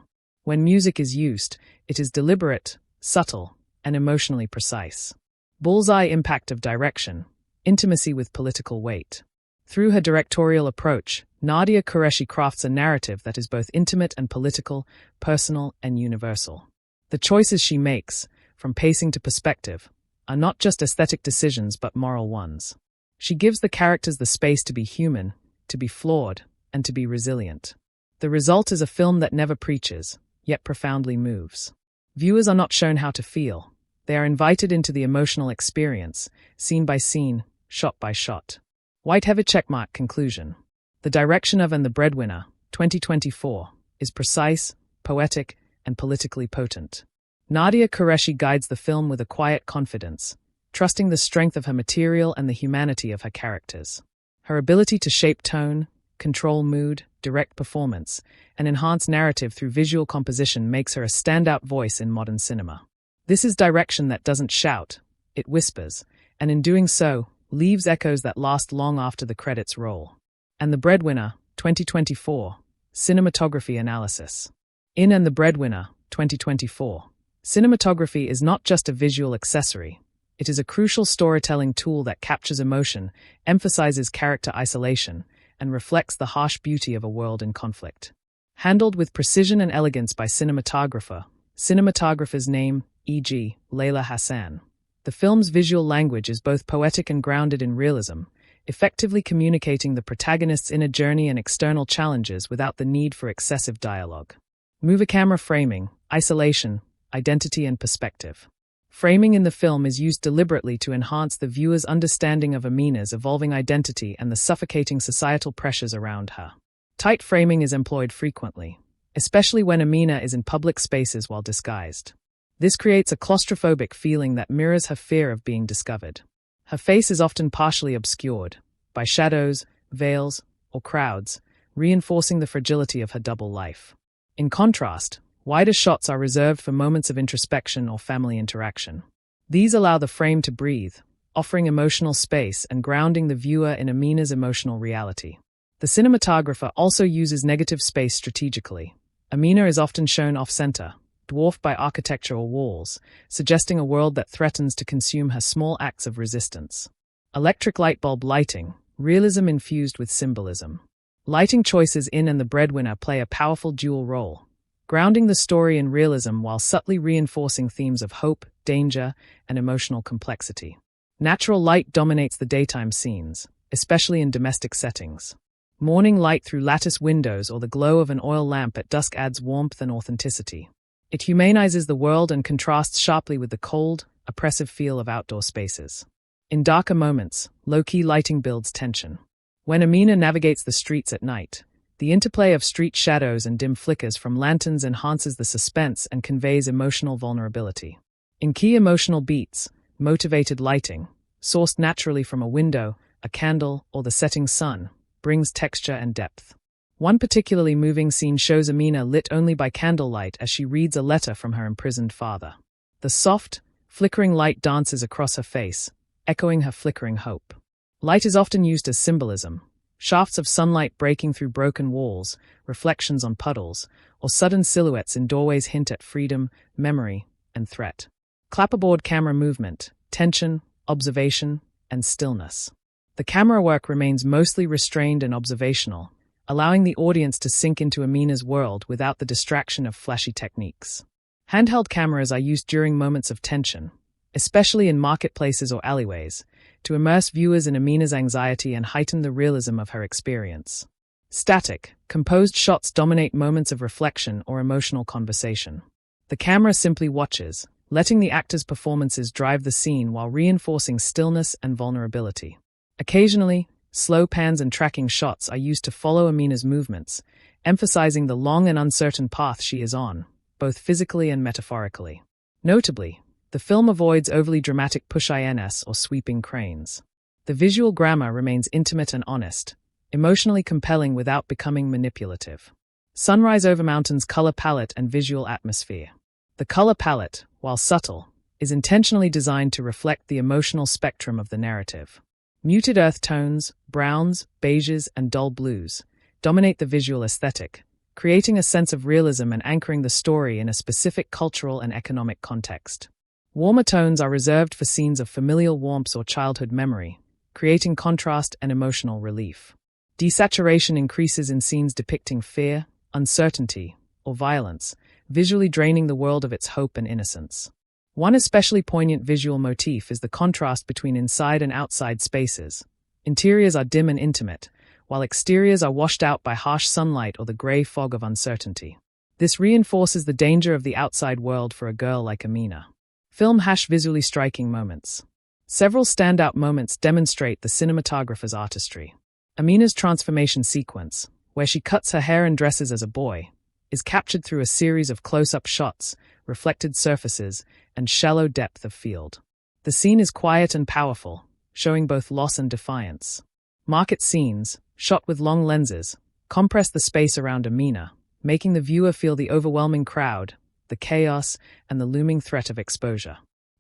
When music is used, it is deliberate, subtle, and emotionally precise. Bullseye impact of direction. Intimacy with political weight. Through her directorial approach, Nadia Qureshi crafts a narrative that is both intimate and political, personal and universal. The choices she makes, from pacing to perspective, are not just aesthetic decisions but moral ones. She gives the characters the space to be human, to be flawed, and to be resilient. The result is a film that never preaches, yet profoundly moves. Viewers are not shown how to feel. They are invited into the emotional experience, scene by scene, shot by shot. White heavy checkmark conclusion. The direction of And the Breadwinner, 2024, is precise, poetic, and politically potent. Nadia Qureshi guides the film with a quiet confidence, trusting the strength of her material and the humanity of her characters. Her ability to shape tone, control mood, direct performance, and enhance narrative through visual composition makes her a standout voice in modern cinema. This is direction that doesn't shout, it whispers, and in doing so, leaves echoes that last long after the credits roll. And the Breadwinner, 2024, Cinematography Analysis. In And the Breadwinner, 2024, cinematography is not just a visual accessory. It is a crucial storytelling tool that captures emotion, emphasizes character isolation, and reflects the harsh beauty of a world in conflict. Handled with precision and elegance by cinematographer's name, e.g., Layla Hassan. The film's visual language is both poetic and grounded in realism, effectively communicating the protagonist's inner journey and external challenges without the need for excessive dialogue. Movie camera framing, isolation, identity and perspective. Framing in the film is used deliberately to enhance the viewer's understanding of Amina's evolving identity and the suffocating societal pressures around her. Tight framing is employed frequently, especially when Amina is in public spaces while disguised. This creates a claustrophobic feeling that mirrors her fear of being discovered. Her face is often partially obscured by shadows, veils, or crowds, reinforcing the fragility of her double life. In contrast, wider shots are reserved for moments of introspection or family interaction. These allow the frame to breathe, offering emotional space and grounding the viewer in Amina's emotional reality. The cinematographer also uses negative space strategically. Amina is often shown off-center, dwarfed by architecture or walls, suggesting a world that threatens to consume her small acts of resistance. Electric light bulb lighting, realism infused with symbolism. Lighting choices in and The Breadwinner play a powerful dual role, grounding the story in realism while subtly reinforcing themes of hope, danger, and emotional complexity. Natural light dominates the daytime scenes, especially in domestic settings. Morning light through lattice windows or the glow of an oil lamp at dusk adds warmth and authenticity. It humanizes the world and contrasts sharply with the cold, oppressive feel of outdoor spaces. In darker moments, low-key lighting builds tension. When Amina navigates the streets at night, the interplay of street shadows and dim flickers from lanterns enhances the suspense and conveys emotional vulnerability. In key emotional beats, motivated lighting, sourced naturally from a window, a candle, or the setting sun, brings texture and depth. One particularly moving scene shows Amina lit only by candlelight as she reads a letter from her imprisoned father. The soft, flickering light dances across her face, echoing her flickering hope. Light is often used as symbolism. Shafts of sunlight breaking through broken walls, reflections on puddles, or sudden silhouettes in doorways hint at freedom, memory, and threat. Clapperboard camera movement, tension, observation, and stillness. The camera work remains mostly restrained and observational, allowing the audience to sink into Amina's world without the distraction of flashy techniques. Handheld cameras are used during moments of tension, especially in marketplaces or alleyways, to immerse viewers in Amina's anxiety and heighten the realism of her experience. Static, composed shots dominate moments of reflection or emotional conversation. The camera simply watches, letting the actors' performances drive the scene while reinforcing stillness and vulnerability. Occasionally, slow pans and tracking shots are used to follow Amina's movements, emphasizing the long and uncertain path she is on, both physically and metaphorically. Notably, the film avoids overly dramatic push-ins or sweeping cranes. The visual grammar remains intimate and honest, emotionally compelling without becoming manipulative. Sunrise over Mountains' color palette and visual atmosphere. The color palette, while subtle, is intentionally designed to reflect the emotional spectrum of the narrative. Muted earth tones, browns, beiges, and dull blues dominate the visual aesthetic, creating a sense of realism and anchoring the story in a specific cultural and economic context. Warmer tones are reserved for scenes of familial warmth or childhood memory, creating contrast and emotional relief. Desaturation increases in scenes depicting fear, uncertainty, or violence, visually draining the world of its hope and innocence. One especially poignant visual motif is the contrast between inside and outside spaces. Interiors are dim and intimate, while exteriors are washed out by harsh sunlight or the gray fog of uncertainty. This reinforces the danger of the outside world for a girl like Amina. Film visually striking moments. Several standout moments demonstrate the cinematographer's artistry. Amina's transformation sequence, where she cuts her hair and dresses as a boy, is captured through a series of close-up shots, reflected surfaces, and shallow depth of field. The scene is quiet and powerful, showing both loss and defiance. Market scenes, shot with long lenses, compress the space around Amina, making the viewer feel the overwhelming crowd, the chaos, and the looming threat of exposure.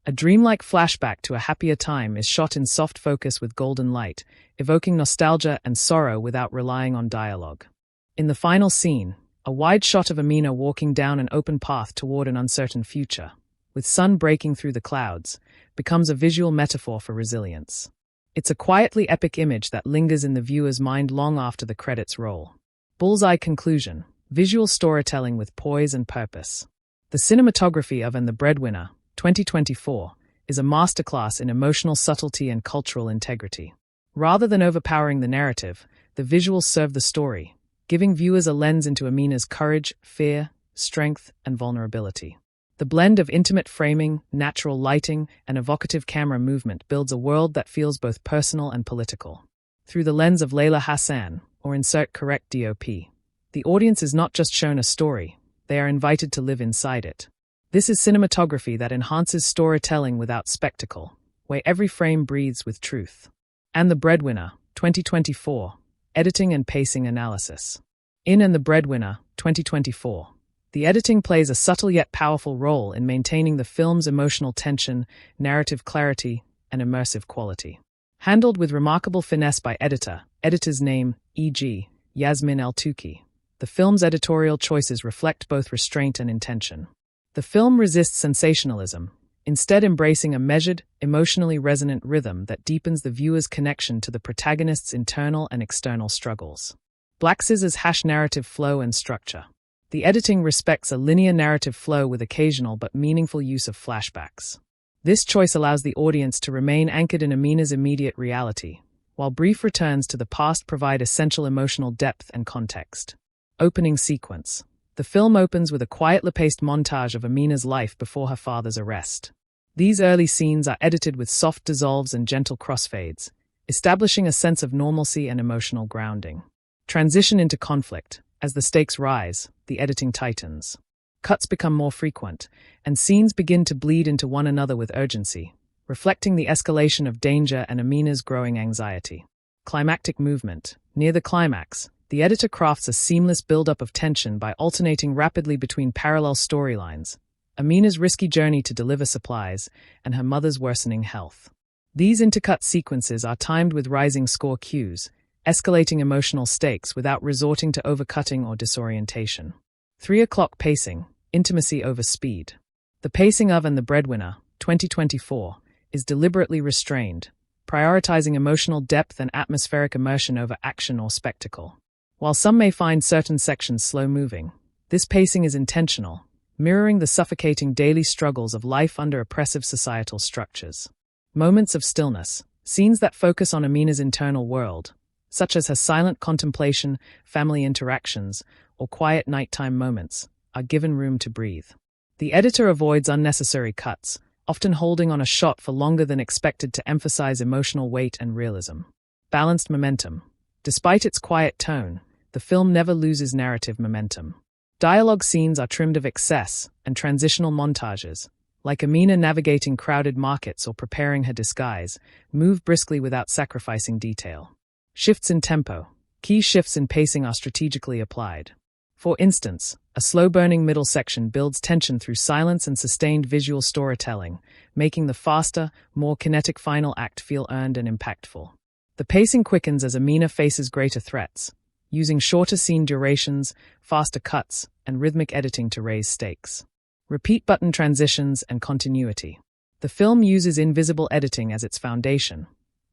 A dreamlike flashback to a happier time is shot in soft focus with golden light, evoking nostalgia and sorrow without relying on dialogue. In the final scene, a wide shot of Amina walking down an open path toward an uncertain future, with sun breaking through the clouds, becomes a visual metaphor for resilience. It's a quietly epic image that lingers in the viewer's mind long after the credits roll. Bullseye conclusion, visual storytelling with poise and purpose. The cinematography of And the Breadwinner, 2024, is a masterclass in emotional subtlety and cultural integrity. Rather than overpowering the narrative, the visuals serve the story, giving viewers a lens into Amina's courage, fear, strength, and vulnerability. The blend of intimate framing, natural lighting, and evocative camera movement builds a world that feels both personal and political. Through the lens of Layla Hassan, or insert correct DOP, the audience is not just shown a story, they are invited to live inside it. This is cinematography that enhances storytelling without spectacle, where every frame breathes with truth. And The Breadwinner, 2024, Editing and Pacing Analysis. In And the Breadwinner, 2024, the editing plays a subtle yet powerful role in maintaining the film's emotional tension, narrative clarity, and immersive quality. Handled with remarkable finesse by editor's name, e.g., Yasmin El-Touki, the film's editorial choices reflect both restraint and intention. The film resists sensationalism, instead embracing a measured, emotionally resonant rhythm that deepens the viewer's connection to the protagonist's internal and external struggles. Black Scissor's narrative flow and structure. The editing respects a linear narrative flow with occasional but meaningful use of flashbacks. This choice allows the audience to remain anchored in Amina's immediate reality, while brief returns to the past provide essential emotional depth and context. Opening sequence. The film opens with a quietly paced montage of Amina's life before her father's arrest. These early scenes are edited with soft dissolves and gentle crossfades, establishing a sense of normalcy and emotional grounding. Transition into conflict. As the stakes rise, the editing tightens. Cuts become more frequent, and scenes begin to bleed into one another with urgency, reflecting the escalation of danger and Amina's growing anxiety. Climactic movement. Near the climax, the editor crafts a seamless buildup of tension by alternating rapidly between parallel storylines, Amina's risky journey to deliver supplies, and her mother's worsening health. These intercut sequences are timed with rising score cues, escalating emotional stakes without resorting to overcutting or disorientation. 3 o'clock pacing, intimacy over speed. The pacing of And the Breadwinner, 2024, is deliberately restrained, prioritizing emotional depth and atmospheric immersion over action or spectacle. While some may find certain sections slow-moving, this pacing is intentional, mirroring the suffocating daily struggles of life under oppressive societal structures. Moments of stillness, scenes that focus on Amina's internal world, such as her silent contemplation, family interactions, or quiet nighttime moments, are given room to breathe. The editor avoids unnecessary cuts, often holding on a shot for longer than expected to emphasize emotional weight and realism. Balanced momentum. Despite its quiet tone, the film never loses narrative momentum. Dialogue scenes are trimmed of excess, and transitional montages, like Amina navigating crowded markets or preparing her disguise, move briskly without sacrificing detail. Shifts in tempo. Key shifts in pacing are strategically applied. For instance, a slow-burning middle section builds tension through silence and sustained visual storytelling, making the faster, more kinetic final act feel earned and impactful. The pacing quickens as Amina faces greater threats, using shorter scene durations, faster cuts, and rhythmic editing to raise stakes. Repeat button transitions and continuity. The film uses invisible editing as its foundation,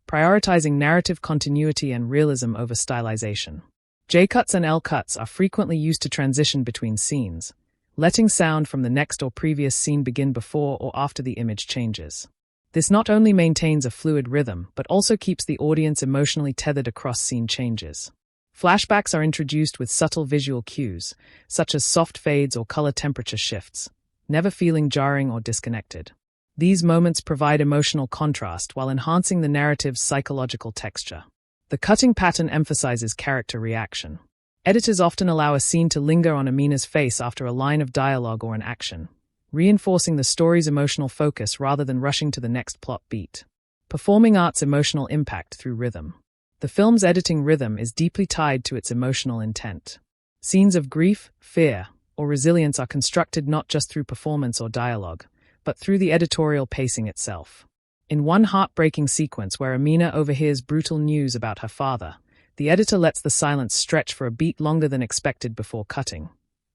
prioritizing narrative continuity and realism over stylization. J-cuts and L-cuts are frequently used to transition between scenes, letting sound from the next or previous scene begin before or after the image changes. This not only maintains a fluid rhythm, but also keeps the audience emotionally tethered across scene changes. Flashbacks are introduced with subtle visual cues, such as soft fades or color temperature shifts, never feeling jarring or disconnected. These moments provide emotional contrast while enhancing the narrative's psychological texture. The cutting pattern emphasizes character reaction. Editors often allow a scene to linger on Amina's face after a line of dialogue or an action, reinforcing the story's emotional focus rather than rushing to the next plot beat. Performing art's emotional impact through rhythm. The film's editing rhythm is deeply tied to its emotional intent. Scenes of grief, fear, or resilience are constructed not just through performance or dialogue, but through the editorial pacing itself. In one heartbreaking sequence where Amina overhears brutal news about her father, the editor lets the silence stretch for a beat longer than expected before cutting,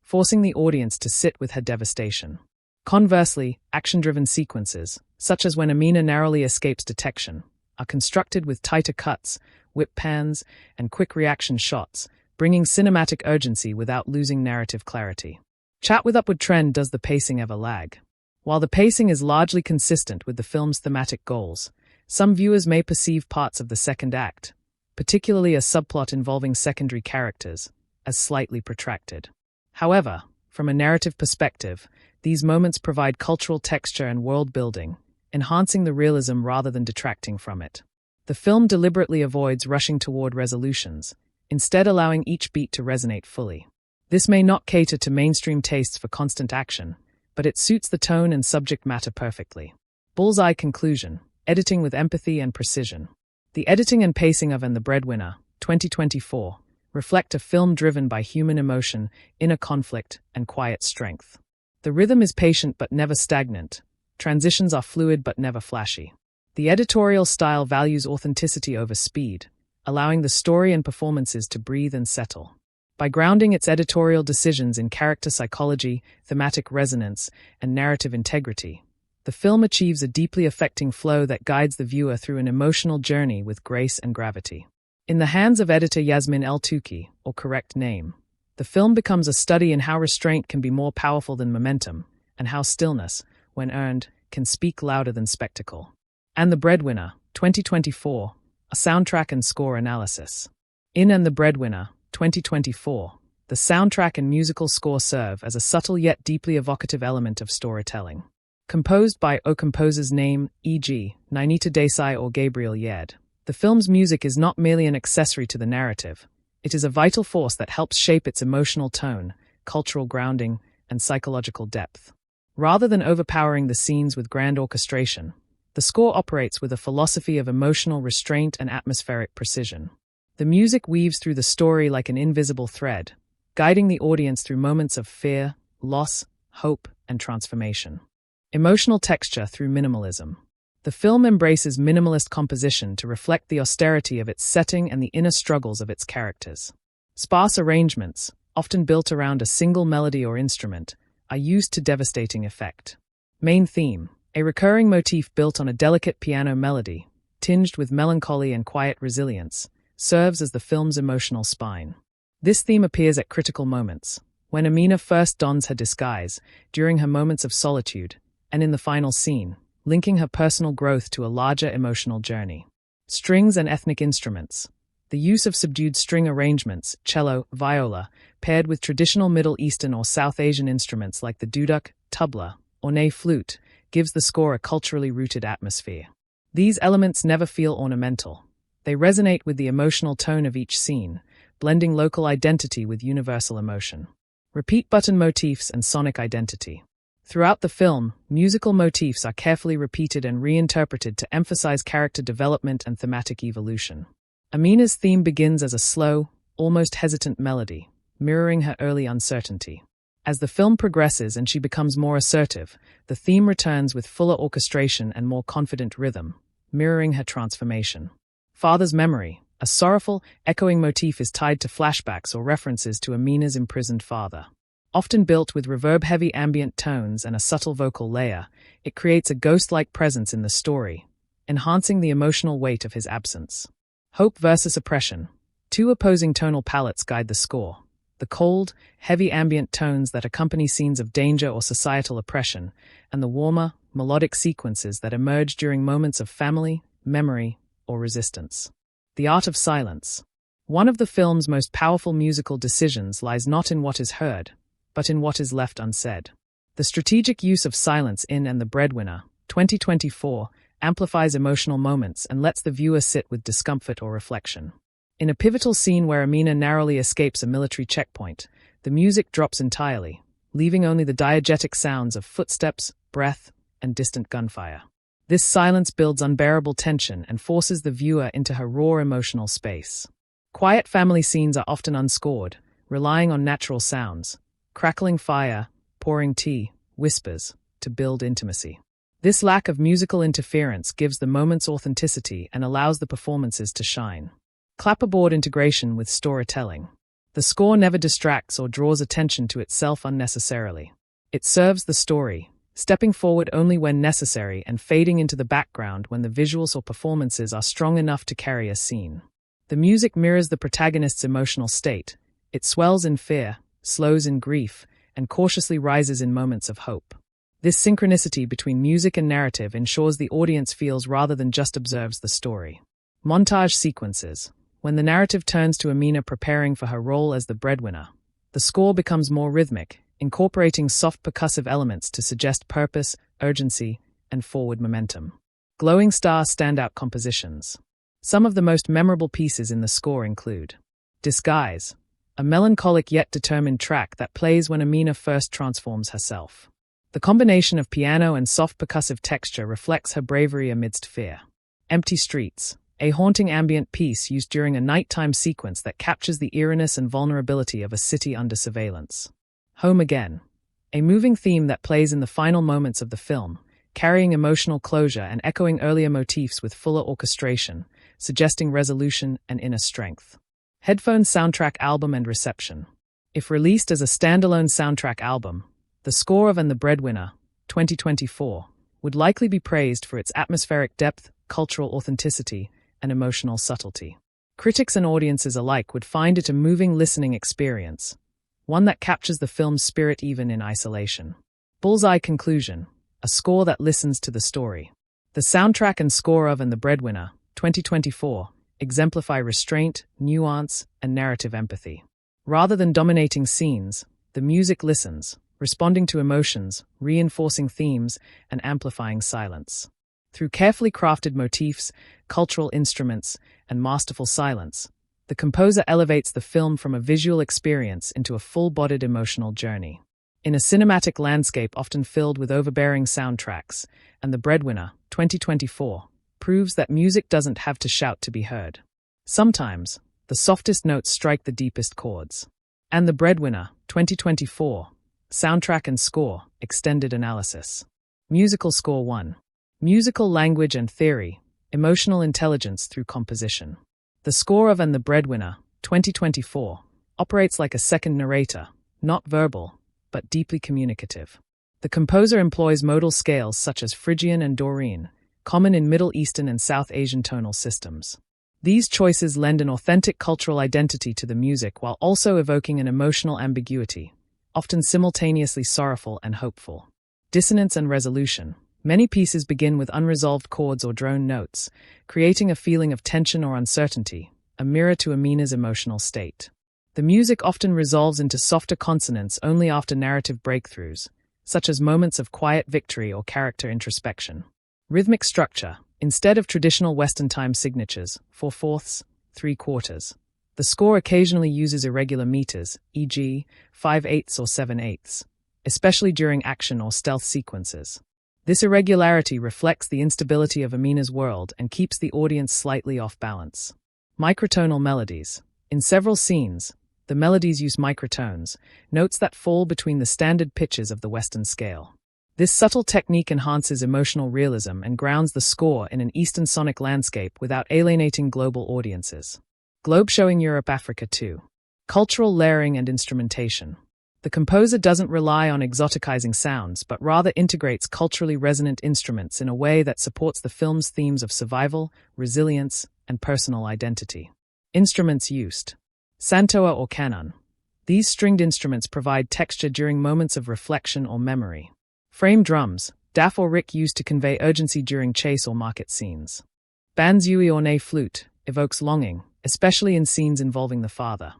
forcing the audience to sit with her devastation. Conversely, action-driven sequences, such as when Amina narrowly escapes detection, are constructed with tighter cuts, whip pans, and quick reaction shots, bringing cinematic urgency without losing narrative clarity. Chat with Upward Trend. Does the pacing ever lag? While the pacing is largely consistent with the film's thematic goals, some viewers may perceive parts of the second act, particularly a subplot involving secondary characters, as slightly protracted. However, from a narrative perspective, these moments provide cultural texture and world building, enhancing the realism rather than detracting from it. The film deliberately avoids rushing toward resolutions, instead allowing each beat to resonate fully. This may not cater to mainstream tastes for constant action, but it suits the tone and subject matter perfectly. Bullseye conclusion, editing with empathy and precision. The editing and pacing of And the Breadwinner, 2024, reflect a film driven by human emotion, inner conflict, and quiet strength. The rhythm is patient but never stagnant. Transitions are fluid but never flashy. The editorial style values authenticity over speed, allowing the story and performances to breathe and settle. By grounding its editorial decisions in character psychology, thematic resonance, and narrative integrity, the film achieves a deeply affecting flow that guides the viewer through an emotional journey with grace and gravity. In the hands of editor Yasmin El-Touki, or correct name, the film becomes a study in how restraint can be more powerful than momentum, and how stillness, when earned, can speak louder than spectacle. And the Breadwinner, 2024, a soundtrack and score analysis. In And the Breadwinner, 2024, the soundtrack and musical score serve as a subtle yet deeply evocative element of storytelling. Composed by a composer's name, e.g., Nainita Desai or Gabriel Yared, the film's music is not merely an accessory to the narrative. It is a vital force that helps shape its emotional tone, cultural grounding, and psychological depth. Rather than overpowering the scenes with grand orchestration, the score operates with a philosophy of emotional restraint and atmospheric precision. The music weaves through the story like an invisible thread, guiding the audience through moments of fear, loss, hope, and transformation. Emotional texture through minimalism. The film embraces minimalist composition to reflect the austerity of its setting and the inner struggles of its characters. Sparse arrangements, often built around a single melody or instrument, are used to devastating effect. Main theme, a recurring motif built on a delicate piano melody, tinged with melancholy and quiet resilience, serves as the film's emotional spine. This theme appears at critical moments, when Amina first dons her disguise, during her moments of solitude, and in the final scene, linking her personal growth to a larger emotional journey. Strings and ethnic instruments. The use of subdued string arrangements, cello, viola, paired with traditional Middle Eastern or South Asian instruments like the duduk, tabla, or ney flute, gives the score a culturally rooted atmosphere. These elements never feel ornamental. They resonate with the emotional tone of each scene, blending local identity with universal emotion. Repeat button motifs and sonic identity. Throughout the film, musical motifs are carefully repeated and reinterpreted to emphasize character development and thematic evolution. Amina's theme begins as a slow, almost hesitant melody, mirroring her early uncertainty. As the film progresses and she becomes more assertive, the theme returns with fuller orchestration and more confident rhythm, mirroring her transformation. Father's memory, a sorrowful, echoing motif, is tied to flashbacks or references to Amina's imprisoned father. Often built with reverb-heavy ambient tones and a subtle vocal layer, it creates a ghost-like presence in the story, enhancing the emotional weight of his absence. Hope versus oppression. Two opposing tonal palettes guide the score. The cold, heavy ambient tones that accompany scenes of danger or societal oppression, and the warmer, melodic sequences that emerge during moments of family, memory, or resistance. The art of silence. One of the film's most powerful musical decisions lies not in what is heard, but in what is left unsaid. The strategic use of silence in And the Breadwinner, 2024, amplifies emotional moments and lets the viewer sit with discomfort or reflection. In a pivotal scene where Amina narrowly escapes a military checkpoint, the music drops entirely, leaving only the diegetic sounds of footsteps, breath, and distant gunfire. This silence builds unbearable tension and forces the viewer into her raw emotional space. Quiet family scenes are often unscored, relying on natural sounds, crackling fire, pouring tea, whispers, to build intimacy. This lack of musical interference gives the moments authenticity and allows the performances to shine. Clapperboard integration with storytelling. The score never distracts or draws attention to itself unnecessarily. It serves the story, stepping forward only when necessary and fading into the background when the visuals or performances are strong enough to carry a scene. The music mirrors the protagonist's emotional state. It swells in fear, slows in grief, and cautiously rises in moments of hope. This synchronicity between music and narrative ensures the audience feels rather than just observes the story. Montage sequences. When the narrative turns to Amina preparing for her role as the breadwinner, the score becomes more rhythmic, incorporating soft percussive elements to suggest purpose, urgency, and forward momentum. Glowing star standout compositions. Some of the most memorable pieces in the score include Disguise, a melancholic yet determined track that plays when Amina first transforms herself. The combination of piano and soft percussive texture reflects her bravery amidst fear. Empty Streets, a haunting ambient piece used during a nighttime sequence that captures the eeriness and vulnerability of a city under surveillance. Home Again, a moving theme that plays in the final moments of the film, carrying emotional closure and echoing earlier motifs with fuller orchestration, suggesting resolution and inner strength. Headphones soundtrack album and reception. If released as a standalone soundtrack album, the score of And the Breadwinner, 2024, would likely be praised for its atmospheric depth, cultural authenticity, and emotional subtlety. Critics and audiences alike would find it a moving listening experience, one that captures the film's spirit even in isolation. Bullseye Conclusion, a score that listens to the story. The soundtrack and score of And the Breadwinner, 2024, exemplify restraint, nuance, and narrative empathy. Rather than dominating scenes, the music listens, responding to emotions, reinforcing themes, and amplifying silence. Through carefully crafted motifs, cultural instruments, and masterful silence, the composer elevates the film from a visual experience into a full-bodied emotional journey. In a cinematic landscape often filled with overbearing soundtracks, And the Breadwinner, 2024, proves that music doesn't have to shout to be heard. Sometimes, the softest notes strike the deepest chords. And the Breadwinner, 2024, Soundtrack and Score, Extended Analysis. Musical Score 1. Musical language and theory, emotional intelligence through composition. The score of And the Breadwinner, 2024, operates like a second narrator, not verbal, but deeply communicative. The composer employs modal scales such as Phrygian and Doreen, common in Middle Eastern and South Asian tonal systems. These choices lend an authentic cultural identity to the music while also evoking an emotional ambiguity, often simultaneously sorrowful and hopeful. Dissonance and resolution. Many pieces begin with unresolved chords or drone notes, creating a feeling of tension or uncertainty, a mirror to Amina's emotional state. The music often resolves into softer consonants only after narrative breakthroughs, such as moments of quiet victory or character introspection. Rhythmic structure. Instead of traditional Western time signatures, 4/4, 3/4, the score occasionally uses irregular meters, e.g., 5/8 or 7/8, especially during action or stealth sequences. This irregularity reflects the instability of Amina's world and keeps the audience slightly off balance. Microtonal melodies. In several scenes, the melodies use microtones, notes that fall between the standard pitches of the Western scale. This subtle technique enhances emotional realism and grounds the score in an Eastern sonic landscape without alienating global audiences. Globe showing Europe Africa 2. Cultural layering and instrumentation. The composer doesn't rely on exoticizing sounds, but rather integrates culturally resonant instruments in a way that supports the film's themes of survival, resilience, and personal identity. Instruments used. Santoa or canon. These stringed instruments provide texture during moments of reflection or memory. Frame drums, daff or rick used to convey urgency during chase or market scenes. Banzui or ney flute, evokes longing, especially in scenes involving the father.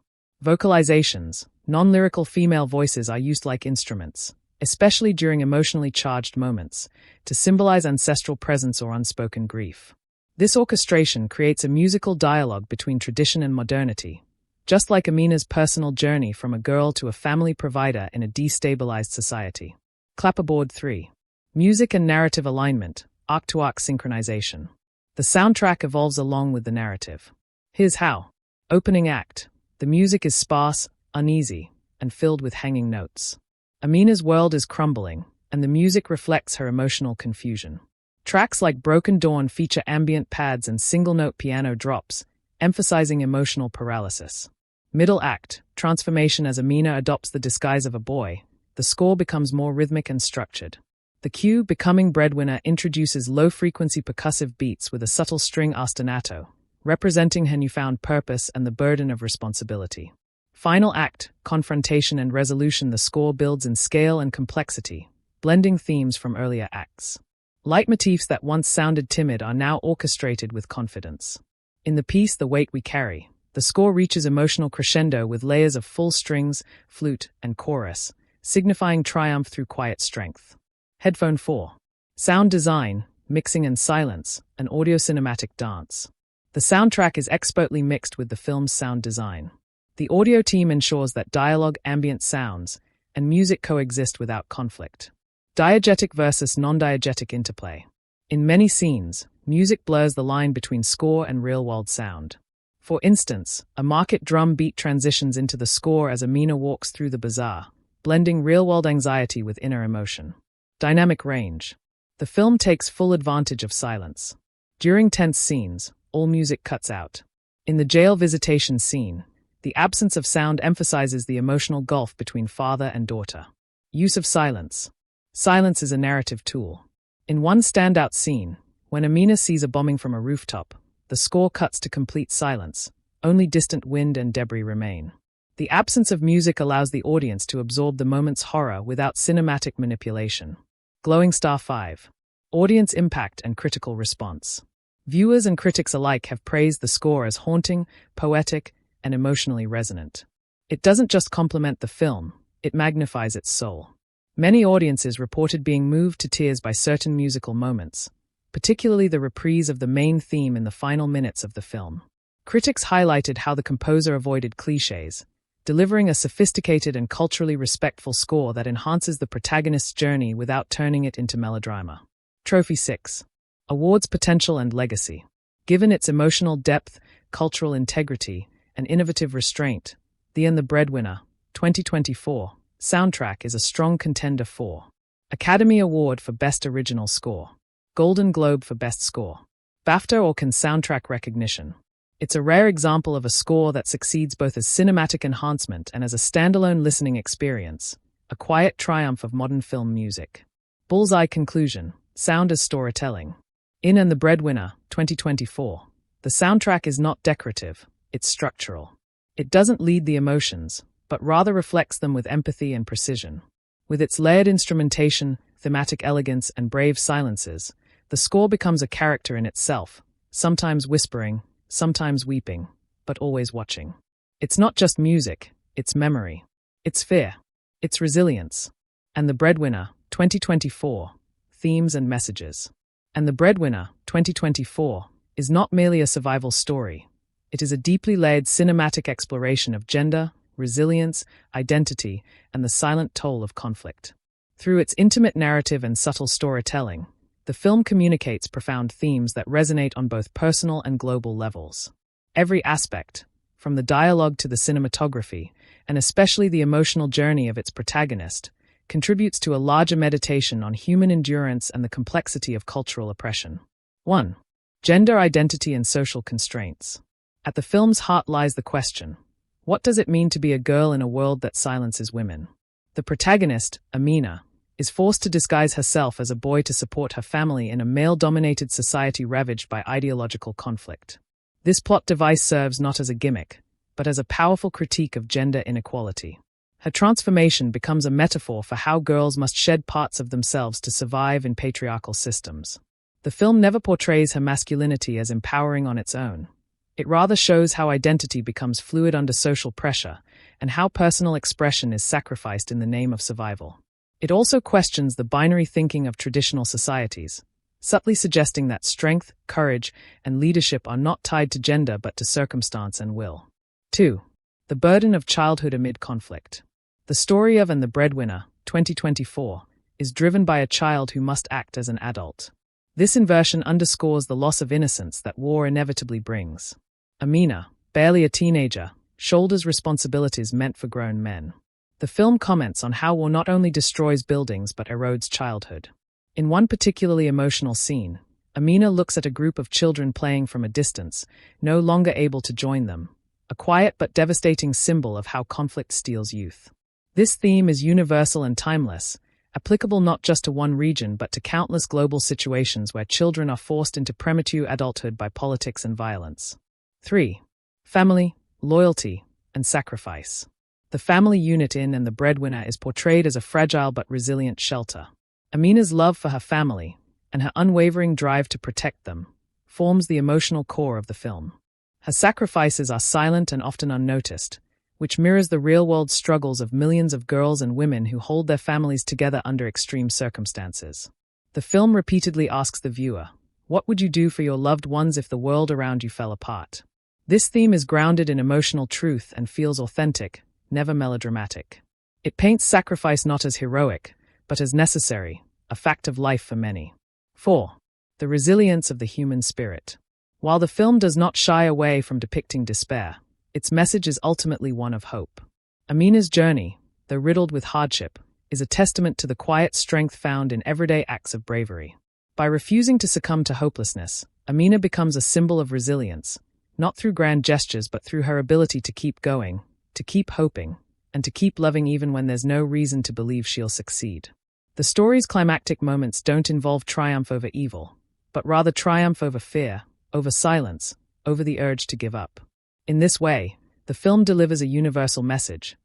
Vocalizations, non-lyrical female voices are used like instruments, especially during emotionally charged moments, to symbolize ancestral presence or unspoken grief. This orchestration creates a musical dialogue between tradition and modernity, just like Amina's personal journey from a girl to a family provider in a destabilized society. Clapperboard 3. Music and narrative alignment, arc-to-arc synchronization. The soundtrack evolves along with the narrative. Here's how. Opening act. The music is sparse, uneasy, and filled with hanging notes. Amina's world is crumbling, and the music reflects her emotional confusion. Tracks like Broken Dawn feature ambient pads and single-note piano drops, emphasizing emotional paralysis. Middle act. Transformation. As Amina adopts the disguise of a boy, the score becomes more rhythmic and structured. The cue, Becoming Breadwinner, introduces low-frequency percussive beats with a subtle string ostinato, representing her newfound purpose and the burden of responsibility. Final act, Confrontation and resolution. The score builds in scale and complexity, blending themes from earlier acts. Leitmotifs that once sounded timid are now orchestrated with confidence. In the piece The Weight We Carry, the score reaches emotional crescendo with layers of full strings, flute, and chorus, signifying triumph through quiet strength. Headphone 4. Sound design, mixing and silence, an audio-cinematic dance. The soundtrack is expertly mixed with the film's sound design. The audio team ensures that dialogue, ambient sounds, and music coexist without conflict. Diegetic versus non-diegetic interplay. In many scenes, music blurs the line between score and real-world sound. For instance, a market drum beat transitions into the score as Amina walks through the bazaar, blending real-world anxiety with inner emotion. Dynamic range. The film takes full advantage of silence. During tense scenes, all music cuts out. In the jail visitation scene, the absence of sound emphasizes the emotional gulf between father and daughter. Use of silence. Silence is a narrative tool. In one standout scene, when Amina sees a bombing from a rooftop, the score cuts to complete silence. Only distant wind and debris remain. The absence of music allows the audience to absorb the moment's horror without cinematic manipulation. Glowing star 5. Audience impact and critical response. Viewers and critics alike have praised the score as haunting, poetic, and emotionally resonant. It doesn't just complement the film, it magnifies its soul. Many audiences reported being moved to tears by certain musical moments, particularly the reprise of the main theme in the final minutes of the film. Critics highlighted how the composer avoided clichés, delivering a sophisticated and culturally respectful score that enhances the protagonist's journey without turning it into melodrama. Trophy 6. Awards potential and legacy. Given its emotional depth, cultural integrity, and innovative restraint, The Breadwinner, 2024, soundtrack is a strong contender for Academy Award for Best Original Score, Golden Globe for Best Score, BAFTA or Cannes soundtrack recognition. It's a rare example of a score that succeeds both as cinematic enhancement and as a standalone listening experience, a quiet triumph of modern film music. Bullseye conclusion, sound as storytelling. In The Breadwinner, 2024, the soundtrack is not decorative, it's structural. It doesn't lead the emotions, but rather reflects them with empathy and precision. With its layered instrumentation, thematic elegance, and brave silences, the score becomes a character in itself, sometimes whispering, sometimes weeping, but always watching. It's not just music, it's memory, it's fear, it's resilience. The Breadwinner, 2024, themes and messages. The Breadwinner, 2024, is not merely a survival story. It is a deeply layered cinematic exploration of gender, resilience, identity, and the silent toll of conflict. Through its intimate narrative and subtle storytelling, the film communicates profound themes that resonate on both personal and global levels. Every aspect, from the dialogue to the cinematography, and especially the emotional journey of its protagonist, contributes to a larger meditation on human endurance and the complexity of cultural oppression. 1. Gender identity and social constraints. At the film's heart lies the question: what does it mean to be a girl in a world that silences women? The protagonist, Amina, is forced to disguise herself as a boy to support her family in a male-dominated society ravaged by ideological conflict. This plot device serves not as a gimmick, but as a powerful critique of gender inequality. Her transformation becomes a metaphor for how girls must shed parts of themselves to survive in patriarchal systems. The film never portrays her masculinity as empowering on its own. It rather shows how identity becomes fluid under social pressure, and how personal expression is sacrificed in the name of survival. It also questions the binary thinking of traditional societies, subtly suggesting that strength, courage, and leadership are not tied to gender but to circumstance and will. 2. The burden of childhood amid conflict. The story of The Breadwinner, 2024, is driven by a child who must act as an adult. This inversion underscores the loss of innocence that war inevitably brings. Amina, barely a teenager, shoulders responsibilities meant for grown men. The film comments on how war not only destroys buildings but erodes childhood. In one particularly emotional scene, Amina looks at a group of children playing from a distance, no longer able to join them, a quiet but devastating symbol of how conflict steals youth. This theme is universal and timeless, applicable not just to one region but to countless global situations where children are forced into premature adulthood by politics and violence. 3. Family, loyalty, and sacrifice. The family unit in The Breadwinner is portrayed as a fragile but resilient shelter. Amina's love for her family, and her unwavering drive to protect them, forms the emotional core of the film. Her sacrifices are silent and often unnoticed, which mirrors the real-world struggles of millions of girls and women who hold their families together under extreme circumstances. The film repeatedly asks the viewer, what would you do for your loved ones if the world around you fell apart? This theme is grounded in emotional truth and feels authentic, never melodramatic. It paints sacrifice not as heroic, but as necessary, a fact of life for many. 4. The resilience of the human spirit. While the film does not shy away from depicting despair, its message is ultimately one of hope. Amina's journey, though riddled with hardship, is a testament to the quiet strength found in everyday acts of bravery. By refusing to succumb to hopelessness, Amina becomes a symbol of resilience, not through grand gestures but through her ability to keep going, to keep hoping, and to keep loving even when there's no reason to believe she'll succeed. The story's climactic moments don't involve triumph over evil, but rather triumph over fear, over silence, over the urge to give up. In this way, the film delivers a universal message.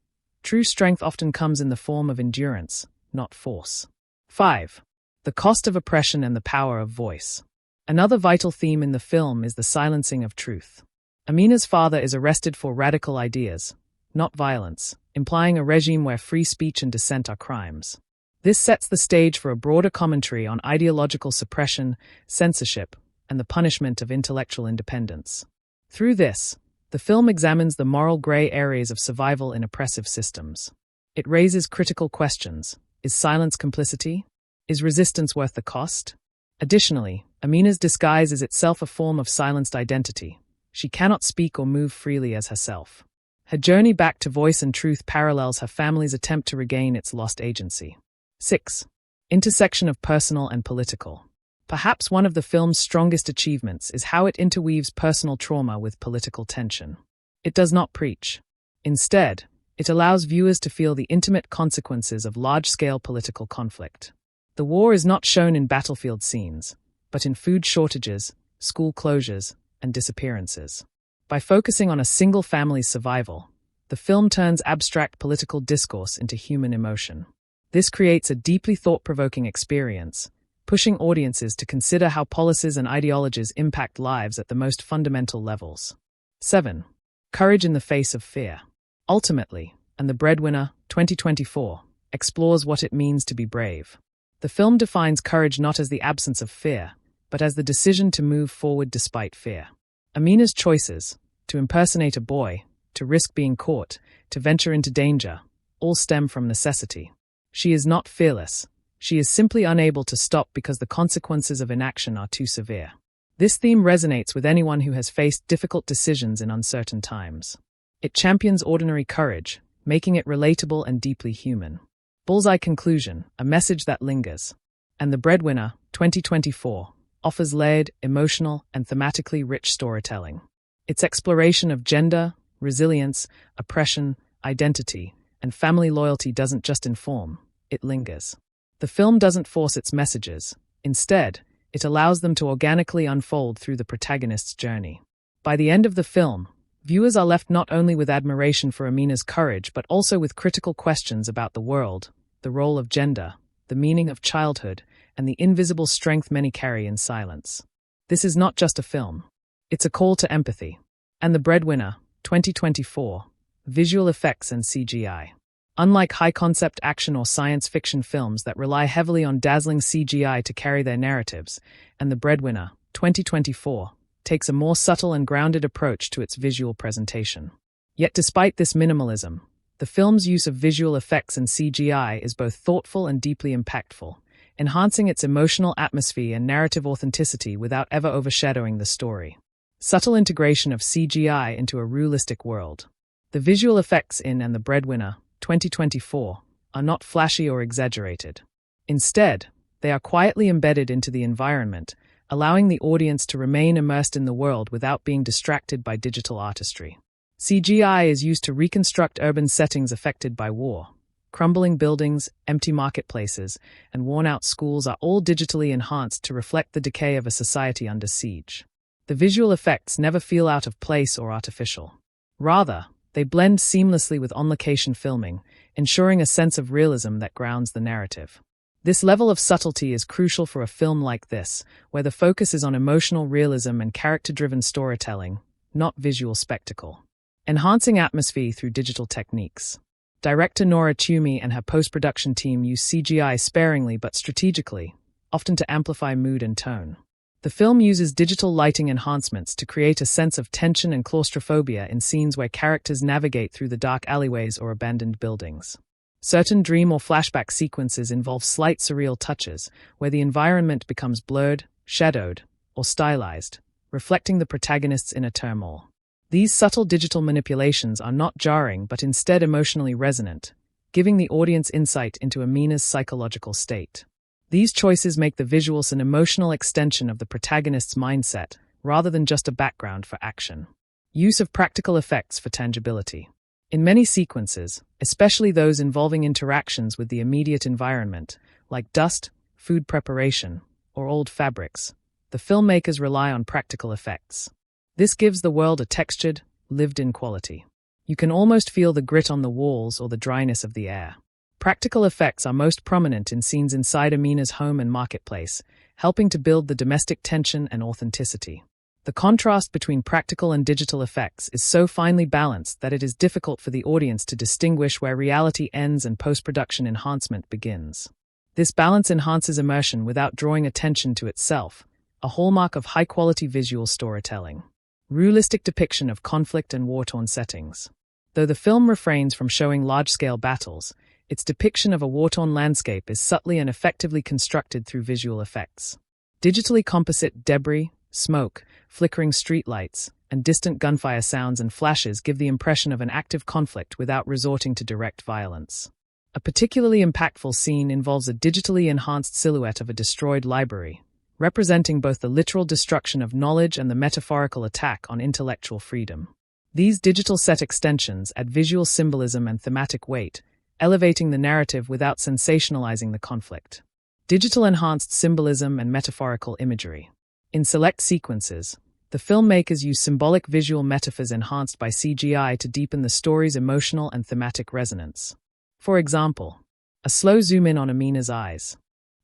True strength often comes in the form of endurance, not force. 5. The cost of oppression and the power of voice. Another vital theme in the film is the silencing of truth. Amina's father is arrested for radical ideas, not violence, implying a regime where free speech and dissent are crimes. This sets the stage for a broader commentary on ideological suppression, censorship, and the punishment of intellectual independence. Through this, the film examines the moral gray areas of survival in oppressive systems. It raises critical questions. Is silence complicity? Is resistance worth the cost? Additionally, Amina's disguise is itself a form of silenced identity. She cannot speak or move freely as herself. Her journey back to voice and truth parallels her family's attempt to regain its lost agency. 6. Intersection of personal and political. Perhaps one of the film's strongest achievements is how it interweaves personal trauma with political tension. It does not preach. Instead, it allows viewers to feel the intimate consequences of large-scale political conflict. The war is not shown in battlefield scenes, but in food shortages, school closures, and disappearances. By focusing on a single family's survival, the film turns abstract political discourse into human emotion. This creates a deeply thought-provoking experience, pushing audiences to consider how policies and ideologies impact lives at the most fundamental levels. 7. Courage in the face of fear. Ultimately, and The Breadwinner, 2024, explores what it means to be brave. The film defines courage not as the absence of fear, but as the decision to move forward despite fear. Amina's choices, to impersonate a boy, to risk being caught, to venture into danger, all stem from necessity. She is not fearless. She is simply unable to stop because the consequences of inaction are too severe. This theme resonates with anyone who has faced difficult decisions in uncertain times. It champions ordinary courage, making it relatable and deeply human. Bullseye conclusion, a message that lingers. And The Breadwinner, 2024, offers layered, emotional, and thematically rich storytelling. Its exploration of gender, resilience, oppression, identity, and family loyalty doesn't just inform, it lingers. The film doesn't force its messages. Instead, it allows them to organically unfold through the protagonist's journey. By the end of the film, viewers are left not only with admiration for Amina's courage but also with critical questions about the world, the role of gender, the meaning of childhood, and the invisible strength many carry in silence. This is not just a film. It's a call to empathy. And The Breadwinner, 2024, visual effects and CGI. Unlike high-concept action or science fiction films that rely heavily on dazzling CGI to carry their narratives, And The Breadwinner, 2024, takes a more subtle and grounded approach to its visual presentation. Yet despite this minimalism, the film's use of visual effects and CGI is both thoughtful and deeply impactful, enhancing its emotional atmosphere and narrative authenticity without ever overshadowing the story. Subtle integration of CGI into a realistic world. The visual effects in And The Breadwinner, 2024, are not flashy or exaggerated. Instead, they are quietly embedded into the environment, allowing the audience to remain immersed in the world without being distracted by digital artistry. CGI is used to reconstruct urban settings affected by war. Crumbling buildings, empty marketplaces, and worn-out schools are all digitally enhanced to reflect the decay of a society under siege. The visual effects never feel out of place or artificial. Rather, they blend seamlessly with on-location filming, ensuring a sense of realism that grounds the narrative. This level of subtlety is crucial for a film like this, where the focus is on emotional realism and character-driven storytelling, not visual spectacle. Enhancing atmosphere through digital techniques. Director Nora Twomey and her post-production team use CGI sparingly but strategically, often to amplify mood and tone. The film uses digital lighting enhancements to create a sense of tension and claustrophobia in scenes where characters navigate through the dark alleyways or abandoned buildings. Certain dream or flashback sequences involve slight surreal touches, where the environment becomes blurred, shadowed, or stylized, reflecting the protagonist's inner turmoil. These subtle digital manipulations are not jarring but instead emotionally resonant, giving the audience insight into Amina's psychological state. These choices make the visuals an emotional extension of the protagonist's mindset, rather than just a background for action. Use of practical effects for tangibility. In many sequences, especially those involving interactions with the immediate environment, like dust, food preparation, or old fabrics, the filmmakers rely on practical effects. This gives the world a textured, lived-in quality. You can almost feel the grit on the walls or the dryness of the air. Practical effects are most prominent in scenes inside Amina's home and marketplace, helping to build the domestic tension and authenticity. The contrast between practical and digital effects is so finely balanced that it is difficult for the audience to distinguish where reality ends and post-production enhancement begins. This balance enhances immersion without drawing attention to itself, a hallmark of high-quality visual storytelling. Realistic depiction of conflict and war-torn settings. Though the film refrains from showing large-scale battles, its depiction of a war-torn landscape is subtly and effectively constructed through visual effects. Digitally composite debris, smoke, flickering streetlights, and distant gunfire sounds and flashes give the impression of an active conflict without resorting to direct violence. A particularly impactful scene involves a digitally enhanced silhouette of a destroyed library, representing both the literal destruction of knowledge and the metaphorical attack on intellectual freedom. These digital set extensions add visual symbolism and thematic weight, elevating the narrative without sensationalizing the conflict. Digital enhanced symbolism and metaphorical imagery. In select sequences, the filmmakers use symbolic visual metaphors enhanced by CGI to deepen the story's emotional and thematic resonance. For example, a slow zoom-in on Amina's eyes,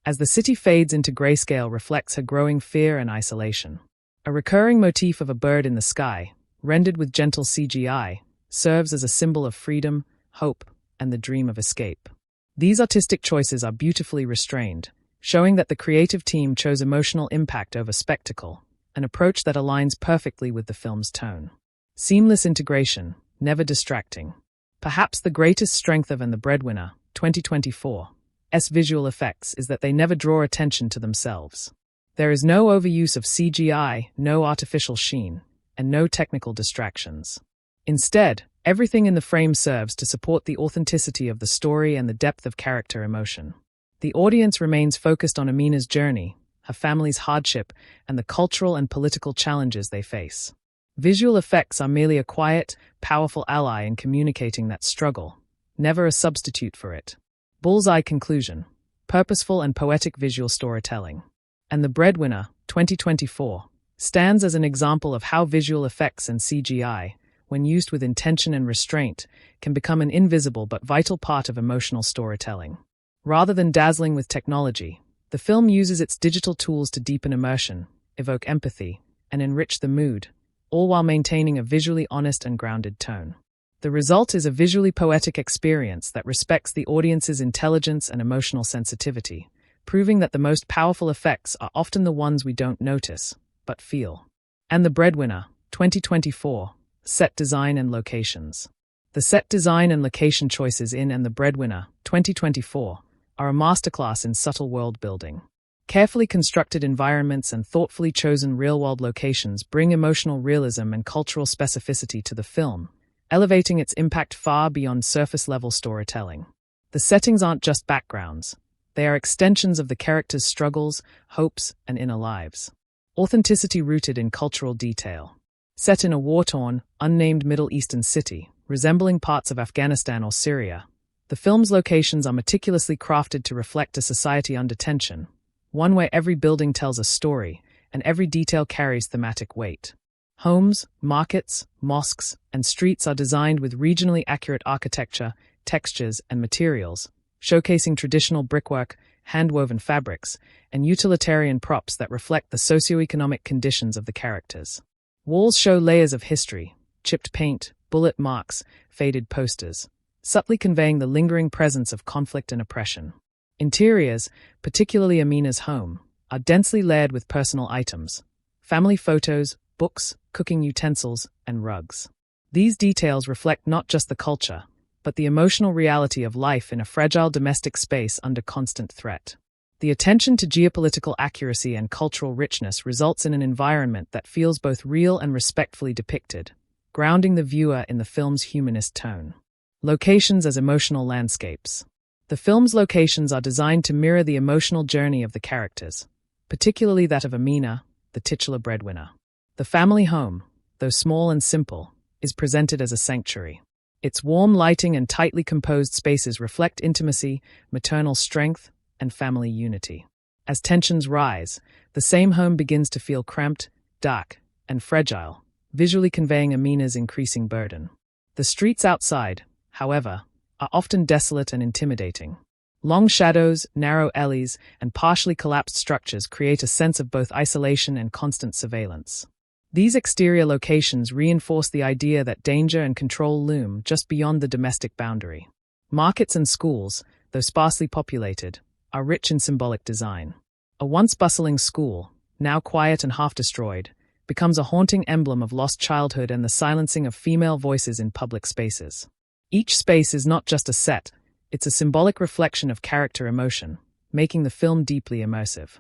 as the city fades into grayscale, reflects her growing fear and isolation. A recurring motif of a bird in the sky, rendered with gentle CGI, serves as a symbol of freedom, hope, and the dream of escape. These artistic choices are beautifully restrained, showing that the creative team chose emotional impact over spectacle, an approach that aligns perfectly with the film's tone. Seamless integration, never distracting. Perhaps the greatest strength of The Breadwinner, 2024's visual effects is that they never draw attention to themselves. There is no overuse of CGI, no artificial sheen, and no technical distractions. Instead, everything in the frame serves to support the authenticity of the story and the depth of character emotion. The audience remains focused on Amina's journey, her family's hardship, and the cultural and political challenges they face. Visual effects are merely a quiet, powerful ally in communicating that struggle, never a substitute for it. Bullseye conclusion: purposeful and poetic visual storytelling. And The Breadwinner, 2024, stands as an example of how visual effects and CGI, when used with intention and restraint, can become an invisible but vital part of emotional storytelling. Rather than dazzling with technology, the film uses its digital tools to deepen immersion, evoke empathy, and enrich the mood, all while maintaining a visually honest and grounded tone. The result is a visually poetic experience that respects the audience's intelligence and emotional sensitivity, proving that the most powerful effects are often the ones we don't notice, but feel. And The Breadwinner, 2024, set design and locations. The set design and location choices in And The Breadwinner, 2024, are a masterclass in subtle world building. Carefully constructed environments and thoughtfully chosen real-world locations bring emotional realism and cultural specificity to the film, elevating its impact far beyond surface-level storytelling. The settings aren't just backgrounds. They are extensions of the characters' struggles, hopes, and inner lives. Authenticity rooted in cultural detail. Set in a war-torn, unnamed Middle Eastern city, resembling parts of Afghanistan or Syria, the film's locations are meticulously crafted to reflect a society under tension, one where every building tells a story, and every detail carries thematic weight. Homes, markets, mosques, and streets are designed with regionally accurate architecture, textures, and materials, showcasing traditional brickwork, hand-woven fabrics, and utilitarian props that reflect the socioeconomic conditions of the characters. Walls show layers of history, chipped paint, bullet marks, faded posters, subtly conveying the lingering presence of conflict and oppression. Interiors, particularly Amina's home, are densely layered with personal items, family photos, books, cooking utensils, and rugs. These details reflect not just the culture, but the emotional reality of life in a fragile domestic space under constant threat. The attention to geopolitical accuracy and cultural richness results in an environment that feels both real and respectfully depicted, grounding the viewer in the film's humanist tone. Locations as emotional landscapes. The film's locations are designed to mirror the emotional journey of the characters, particularly that of Amina, the titular breadwinner. The family home, though small and simple, is presented as a sanctuary. Its warm lighting and tightly composed spaces reflect intimacy, maternal strength, and family unity. As tensions rise, the same home begins to feel cramped, dark, and fragile, visually conveying Amina's increasing burden. The streets outside, however, are often desolate and intimidating. Long shadows, narrow alleys, and partially collapsed structures create a sense of both isolation and constant surveillance. These exterior locations reinforce the idea that danger and control loom just beyond the domestic boundary. Markets and schools, though sparsely populated, are rich in symbolic design. A once bustling school, now quiet and half-destroyed, becomes a haunting emblem of lost childhood and the silencing of female voices in public spaces. Each space is not just a set, it's a symbolic reflection of character emotion, making the film deeply immersive.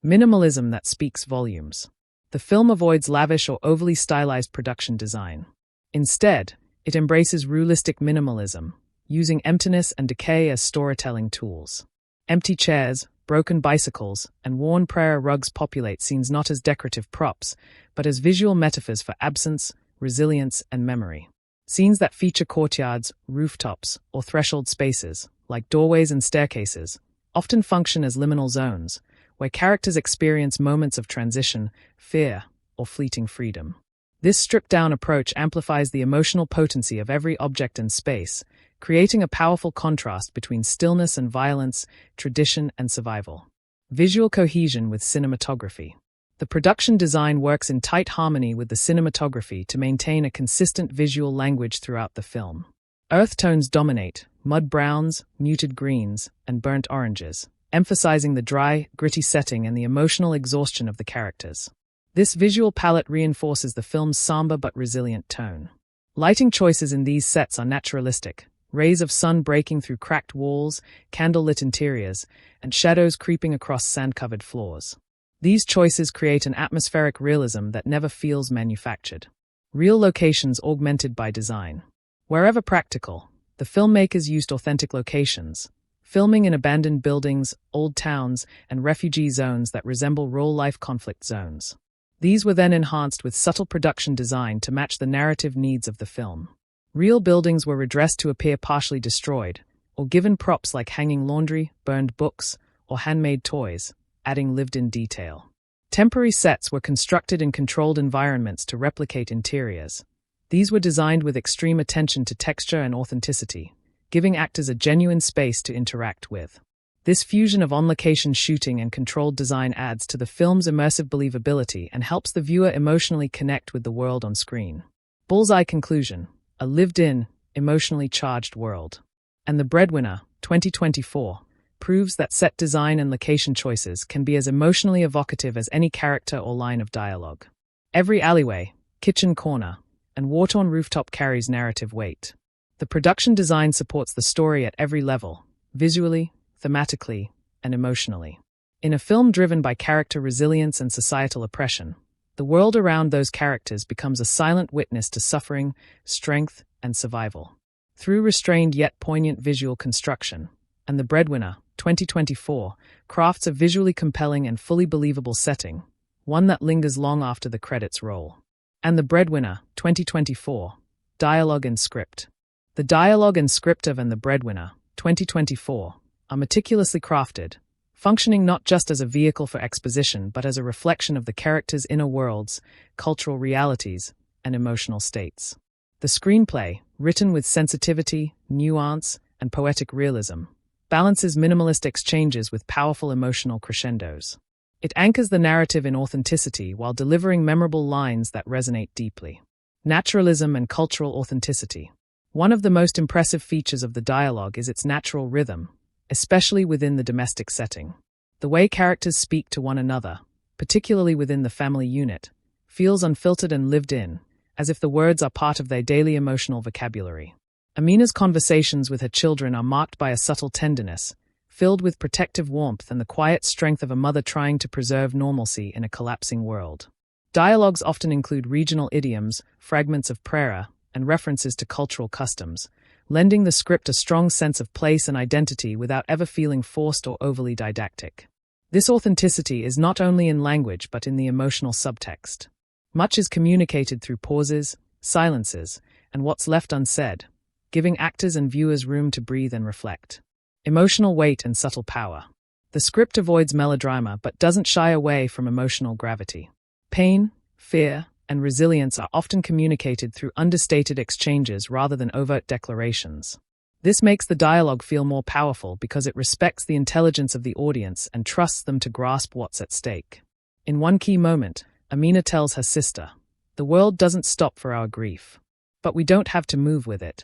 Minimalism that speaks volumes. The film avoids lavish or overly stylized production design. Instead, it embraces realistic minimalism, using emptiness and decay as storytelling tools. Empty chairs, broken bicycles, and worn prayer rugs populate scenes not as decorative props, but as visual metaphors for absence, resilience, and memory. Scenes that feature courtyards, rooftops, or threshold spaces, like doorways and staircases, often function as liminal zones, where characters experience moments of transition, fear, or fleeting freedom. This stripped-down approach amplifies the emotional potency of every object and space, creating a powerful contrast between stillness and violence, tradition and survival. Visual cohesion with cinematography. The production design works in tight harmony with the cinematography to maintain a consistent visual language throughout the film. Earth tones dominate, mud browns, muted greens, and burnt oranges, emphasizing the dry, gritty setting and the emotional exhaustion of the characters. This visual palette reinforces the film's somber but resilient tone. Lighting choices in these sets are naturalistic, rays of sun breaking through cracked walls, candlelit interiors, and shadows creeping across sand-covered floors. These choices create an atmospheric realism that never feels manufactured. Real locations augmented by design. Wherever practical, the filmmakers used authentic locations, filming in abandoned buildings, old towns, and refugee zones that resemble real-life conflict zones. These were then enhanced with subtle production design to match the narrative needs of the film. Real buildings were redressed to appear partially destroyed, or given props like hanging laundry, burned books, or handmade toys, adding lived-in detail. Temporary sets were constructed in controlled environments to replicate interiors. These were designed with extreme attention to texture and authenticity, giving actors a genuine space to interact with. This fusion of on-location shooting and controlled design adds to the film's immersive believability and helps the viewer emotionally connect with the world on screen. Bullseye conclusion: a lived-in, emotionally charged world. And The Breadwinner, 2024, proves that set design and location choices can be as emotionally evocative as any character or line of dialogue. Every alleyway, kitchen corner, and war-torn rooftop carries narrative weight. The production design supports the story at every level, visually, thematically, and emotionally. In a film driven by character resilience and societal oppression, the world around those characters becomes a silent witness to suffering, strength, and survival. Through restrained yet poignant visual construction, And The Breadwinner, 2024, crafts a visually compelling and fully believable setting, one that lingers long after the credits roll. And The Breadwinner, 2024, dialogue and script. The dialogue and script of And The Breadwinner, 2024, are meticulously crafted, functioning not just as a vehicle for exposition but as a reflection of the characters' inner worlds, cultural realities, and emotional states. The screenplay, written with sensitivity, nuance, and poetic realism, balances minimalist exchanges with powerful emotional crescendos. It anchors the narrative in authenticity while delivering memorable lines that resonate deeply. Naturalism and cultural authenticity. One of the most impressive features of the dialogue is its natural rhythm, especially within the domestic setting. The way characters speak to one another, particularly within the family unit, feels unfiltered and lived in, as if the words are part of their daily emotional vocabulary. Amina's conversations with her children are marked by a subtle tenderness, filled with protective warmth and the quiet strength of a mother trying to preserve normalcy in a collapsing world. Dialogues often include regional idioms, fragments of prayer, and references to cultural customs, lending the script a strong sense of place and identity without ever feeling forced or overly didactic. This authenticity is not only in language but in the emotional subtext. Much is communicated through pauses, silences, and what's left unsaid, giving actors and viewers room to breathe and reflect. Emotional weight and subtle power. The script avoids melodrama but doesn't shy away from emotional gravity. Pain, fear, and resilience are often communicated through understated exchanges rather than overt declarations. This makes the dialogue feel more powerful because it respects the intelligence of the audience and trusts them to grasp what's at stake. In one key moment, Amina tells her sister, "The world doesn't stop for our grief, but we don't have to move with it."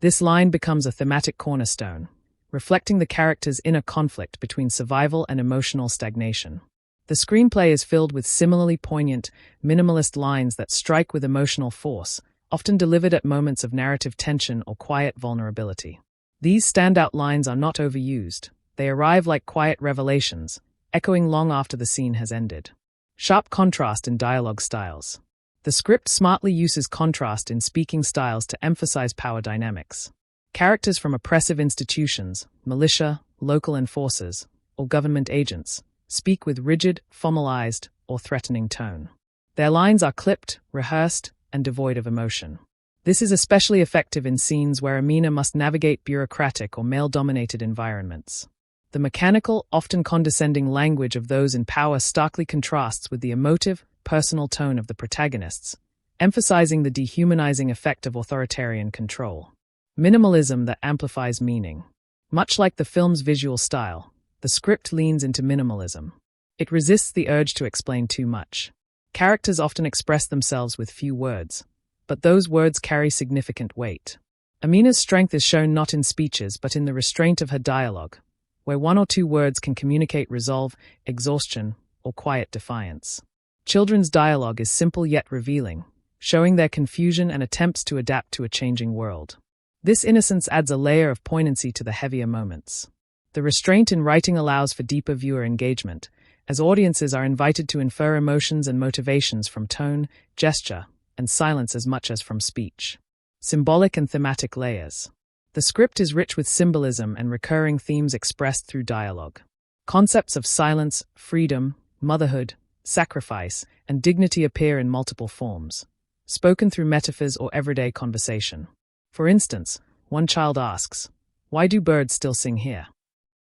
This line becomes a thematic cornerstone, reflecting the character's inner conflict between survival and emotional stagnation. The screenplay is filled with similarly poignant, minimalist lines that strike with emotional force, often delivered at moments of narrative tension or quiet vulnerability. These standout lines are not overused. They arrive like quiet revelations, echoing long after the scene has ended. Sharp contrast in dialogue styles. The script smartly uses contrast in speaking styles to emphasize power dynamics. Characters from oppressive institutions, militia, local enforcers, or government agents, speak with rigid, formalized, or threatening tone. Their lines are clipped, rehearsed, and devoid of emotion. This is especially effective in scenes where Amina must navigate bureaucratic or male-dominated environments. The mechanical, often condescending language of those in power starkly contrasts with the emotive, personal tone of the protagonists, emphasizing the dehumanizing effect of authoritarian control. Minimalism that amplifies meaning. Much like the film's visual style, the script leans into minimalism. It resists the urge to explain too much. Characters often express themselves with few words, but those words carry significant weight. Amina's strength is shown not in speeches but in the restraint of her dialogue, where one or two words can communicate resolve, exhaustion, or quiet defiance. Children's dialogue is simple yet revealing, showing their confusion and attempts to adapt to a changing world. This innocence adds a layer of poignancy to the heavier moments. The restraint in writing allows for deeper viewer engagement, as audiences are invited to infer emotions and motivations from tone, gesture, and silence as much as from speech. Symbolic and thematic layers. The script is rich with symbolism and recurring themes expressed through dialogue. Concepts of silence, freedom, motherhood, sacrifice, and dignity appear in multiple forms, spoken through metaphors or everyday conversation. For instance, one child asks, "Why do birds still sing here?"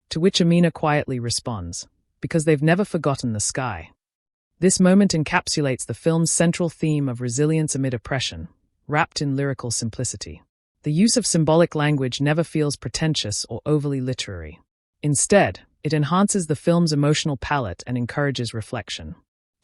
To which Amina quietly responds, "Because they've never forgotten the sky." This moment encapsulates the film's central theme of resilience amid oppression, wrapped in lyrical simplicity. The use of symbolic language never feels pretentious or overly literary. Instead, it enhances the film's emotional palette and encourages reflection.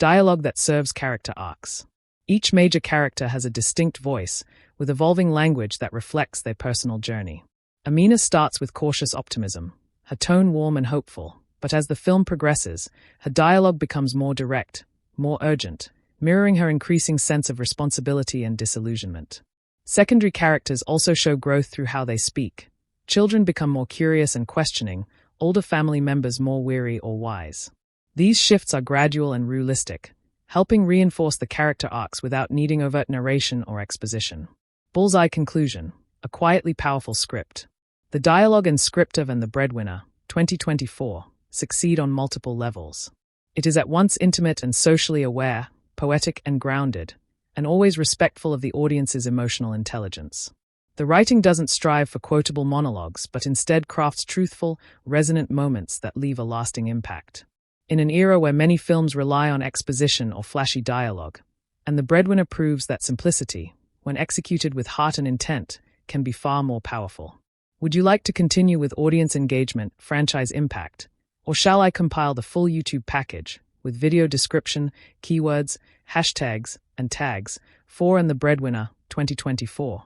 Dialogue that serves character arcs. Each major character has a distinct voice, with evolving language that reflects their personal journey. Amina starts with cautious optimism, her tone warm and hopeful, but as the film progresses, her dialogue becomes more direct, more urgent, mirroring her increasing sense of responsibility and disillusionment. Secondary characters also show growth through how they speak. Children become more curious and questioning, older family members more weary or wise. These shifts are gradual and realistic, helping reinforce the character arcs without needing overt narration or exposition. Bullseye conclusion, a quietly powerful script. The dialogue and script of And the Breadwinner, 2024, succeed on multiple levels. It is at once intimate and socially aware, poetic and grounded, and always respectful of the audience's emotional intelligence. The writing doesn't strive for quotable monologues, but instead crafts truthful, resonant moments that leave a lasting impact. In an era where many films rely on exposition or flashy dialogue, And the Breadwinner proves that simplicity, when executed with heart and intent, can be far more powerful. Would you like to continue with audience engagement, franchise impact, or shall I compile the full YouTube package with video description, keywords, hashtags, and tags for And the Breadwinner 2024?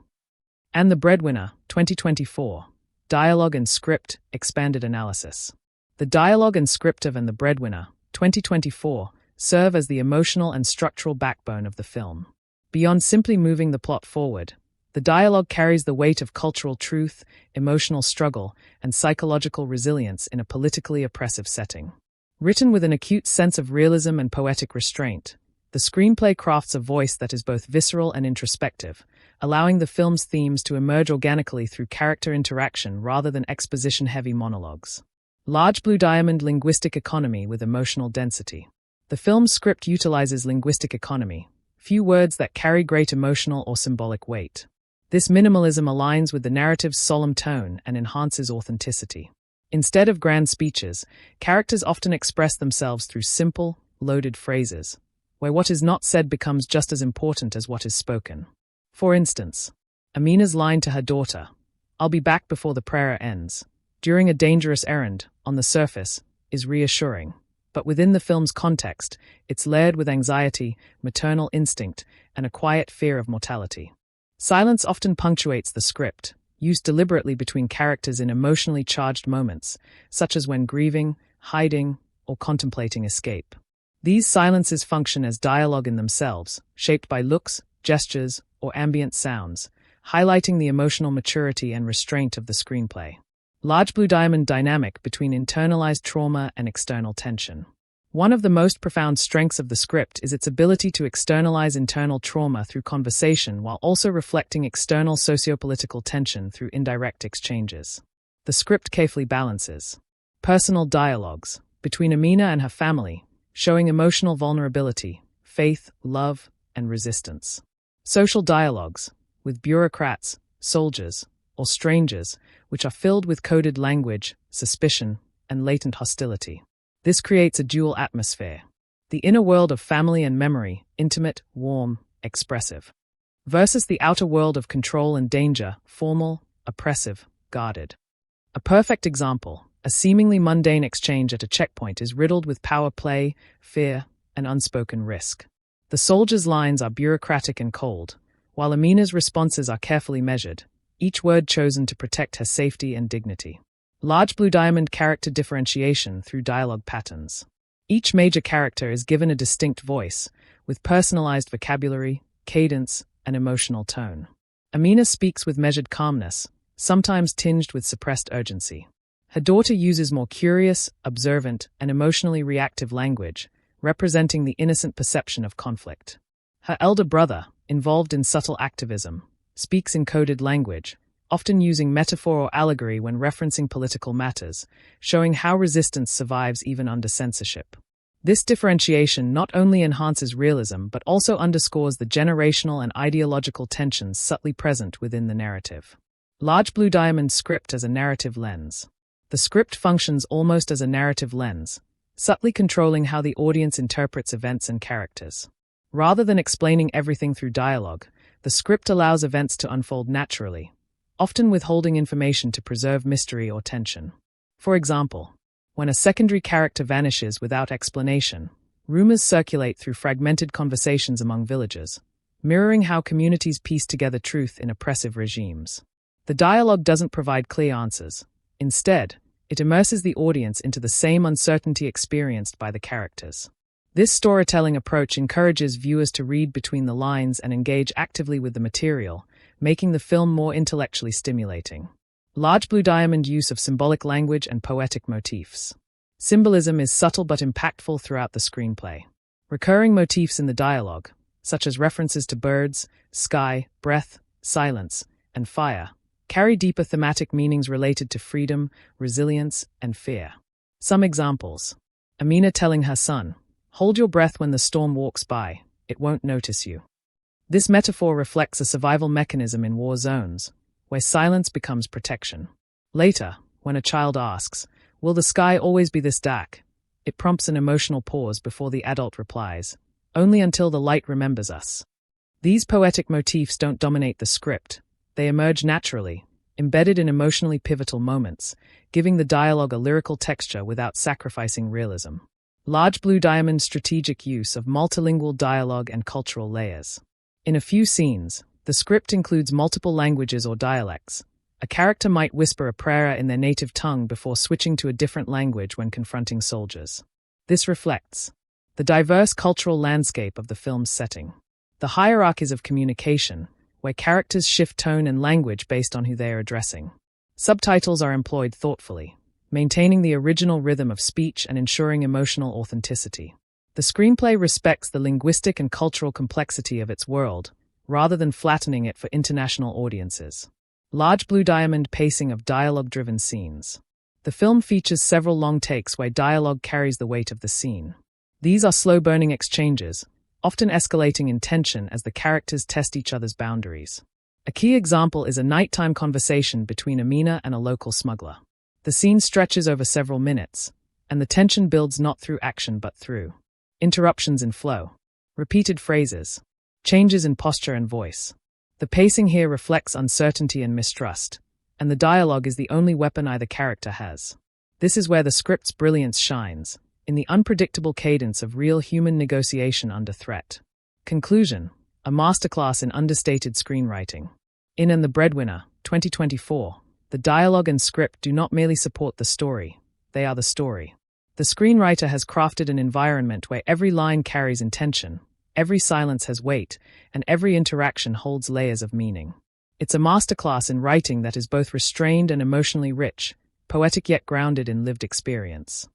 And the Breadwinner 2024, Dialogue and Script Expanded Analysis. The dialogue and script of And the Breadwinner 2024 serve as the emotional and structural backbone of the film. Beyond simply moving the plot forward, the The dialogue carries the weight of cultural truth, emotional struggle, and psychological resilience in a politically oppressive setting. Written with an acute sense of realism and poetic restraint, the screenplay crafts a voice that is both visceral and introspective, allowing the film's themes to emerge organically through character interaction rather than exposition-heavy monologues. Large Blue Diamond linguistic economy with emotional density. The film's script utilizes linguistic economy, few words that carry great emotional or symbolic weight. This minimalism aligns with the narrative's solemn tone and enhances authenticity. Instead of grand speeches, characters often express themselves through simple, loaded phrases, where what is not said becomes just as important as what is spoken. For instance, Amina's line to her daughter, "I'll be back before the prayer ends," during a dangerous errand, on the surface, is reassuring. But within the film's context, it's layered with anxiety, maternal instinct, and a quiet fear of mortality. Silence often punctuates the script, used deliberately between characters in emotionally charged moments, such as when grieving, hiding, or contemplating escape. These silences function as dialogue in themselves, shaped by looks, gestures, or ambient sounds, highlighting the emotional maturity and restraint of the screenplay. Large Blue Diamond dynamic between internalized trauma and external tension. One of the most profound strengths of the script is its ability to externalize internal trauma through conversation while also reflecting external sociopolitical tension through indirect exchanges. The script carefully balances personal dialogues between Amina and her family, showing emotional vulnerability, faith, love, and resistance. Social dialogues with bureaucrats, soldiers, or strangers, which are filled with coded language, suspicion, and latent hostility. This creates a dual atmosphere. The inner world of family and memory, intimate, warm, expressive, versus the outer world of control and danger, formal, oppressive, guarded. A perfect example, a seemingly mundane exchange at a checkpoint is riddled with power play, fear, and unspoken risk. The soldier's lines are bureaucratic and cold, while Amina's responses are carefully measured, each word chosen to protect her safety and dignity. Large Blue Diamond character differentiation through dialogue patterns. Each major character is given a distinct voice, with personalized vocabulary, cadence, and emotional tone. Amina speaks with measured calmness, sometimes tinged with suppressed urgency. Her daughter uses more curious, observant, and emotionally reactive language, representing the innocent perception of conflict. Her elder brother, involved in subtle activism, speaks in coded language, often using metaphor or allegory when referencing political matters, showing how resistance survives even under censorship. This differentiation not only enhances realism but also underscores the generational and ideological tensions subtly present within the narrative. Large Blue Diamond script as a narrative lens. The script functions almost as a narrative lens, subtly controlling how the audience interprets events and characters. Rather than explaining everything through dialogue, the script allows events to unfold naturally, often withholding information to preserve mystery or tension. For example, when a secondary character vanishes without explanation, rumors circulate through fragmented conversations among villagers, mirroring how communities piece together truth in oppressive regimes. The dialogue doesn't provide clear answers. Instead, it immerses the audience into the same uncertainty experienced by the characters. This storytelling approach encourages viewers to read between the lines and engage actively with the material, making the film more intellectually stimulating. Large Blue Diamond use of symbolic language and poetic motifs. Symbolism is subtle but impactful throughout the screenplay. Recurring motifs in the dialogue, such as references to birds, sky, breath, silence, and fire, carry deeper thematic meanings related to freedom, resilience, and fear. Some examples. Amina telling her son, "Hold your breath when the storm walks by, it won't notice you." This metaphor reflects a survival mechanism in war zones, where silence becomes protection. Later, when a child asks, "Will the sky always be this dark?" it prompts an emotional pause before the adult replies, "Only until the light remembers us." These poetic motifs don't dominate the script. They emerge naturally, embedded in emotionally pivotal moments, giving the dialogue a lyrical texture without sacrificing realism. Large Blue Diamond's strategic use of multilingual dialogue and cultural layers. In a few scenes, the script includes multiple languages or dialects. A character might whisper a prayer in their native tongue before switching to a different language when confronting soldiers. This reflects the diverse cultural landscape of the film's setting. The hierarchies of communication, where characters shift tone and language based on who they are addressing. Subtitles are employed thoughtfully, maintaining the original rhythm of speech and ensuring emotional authenticity. The screenplay respects the linguistic and cultural complexity of its world, rather than flattening it for international audiences. Large blue diamond pacing of dialogue-driven scenes. The film features several long takes where dialogue carries the weight of the scene. These are slow-burning exchanges, often escalating in tension as the characters test each other's boundaries. A key example is a nighttime conversation between Amina and a local smuggler. The scene stretches over several minutes, and the tension builds not through action but through interruptions in flow, repeated phrases, changes in posture and voice. The pacing here reflects uncertainty and mistrust, and the dialogue is the only weapon either character has. This is where the script's brilliance shines, in the unpredictable cadence of real human negotiation under threat. Conclusion: a masterclass in understated screenwriting. In And the Breadwinner, 2024, the dialogue and script do not merely support the story, they are the story. The screenwriter has crafted an environment where every line carries intention, every silence has weight, and every interaction holds layers of meaning. It's a masterclass in writing that is both restrained and emotionally rich, poetic yet grounded in lived experience.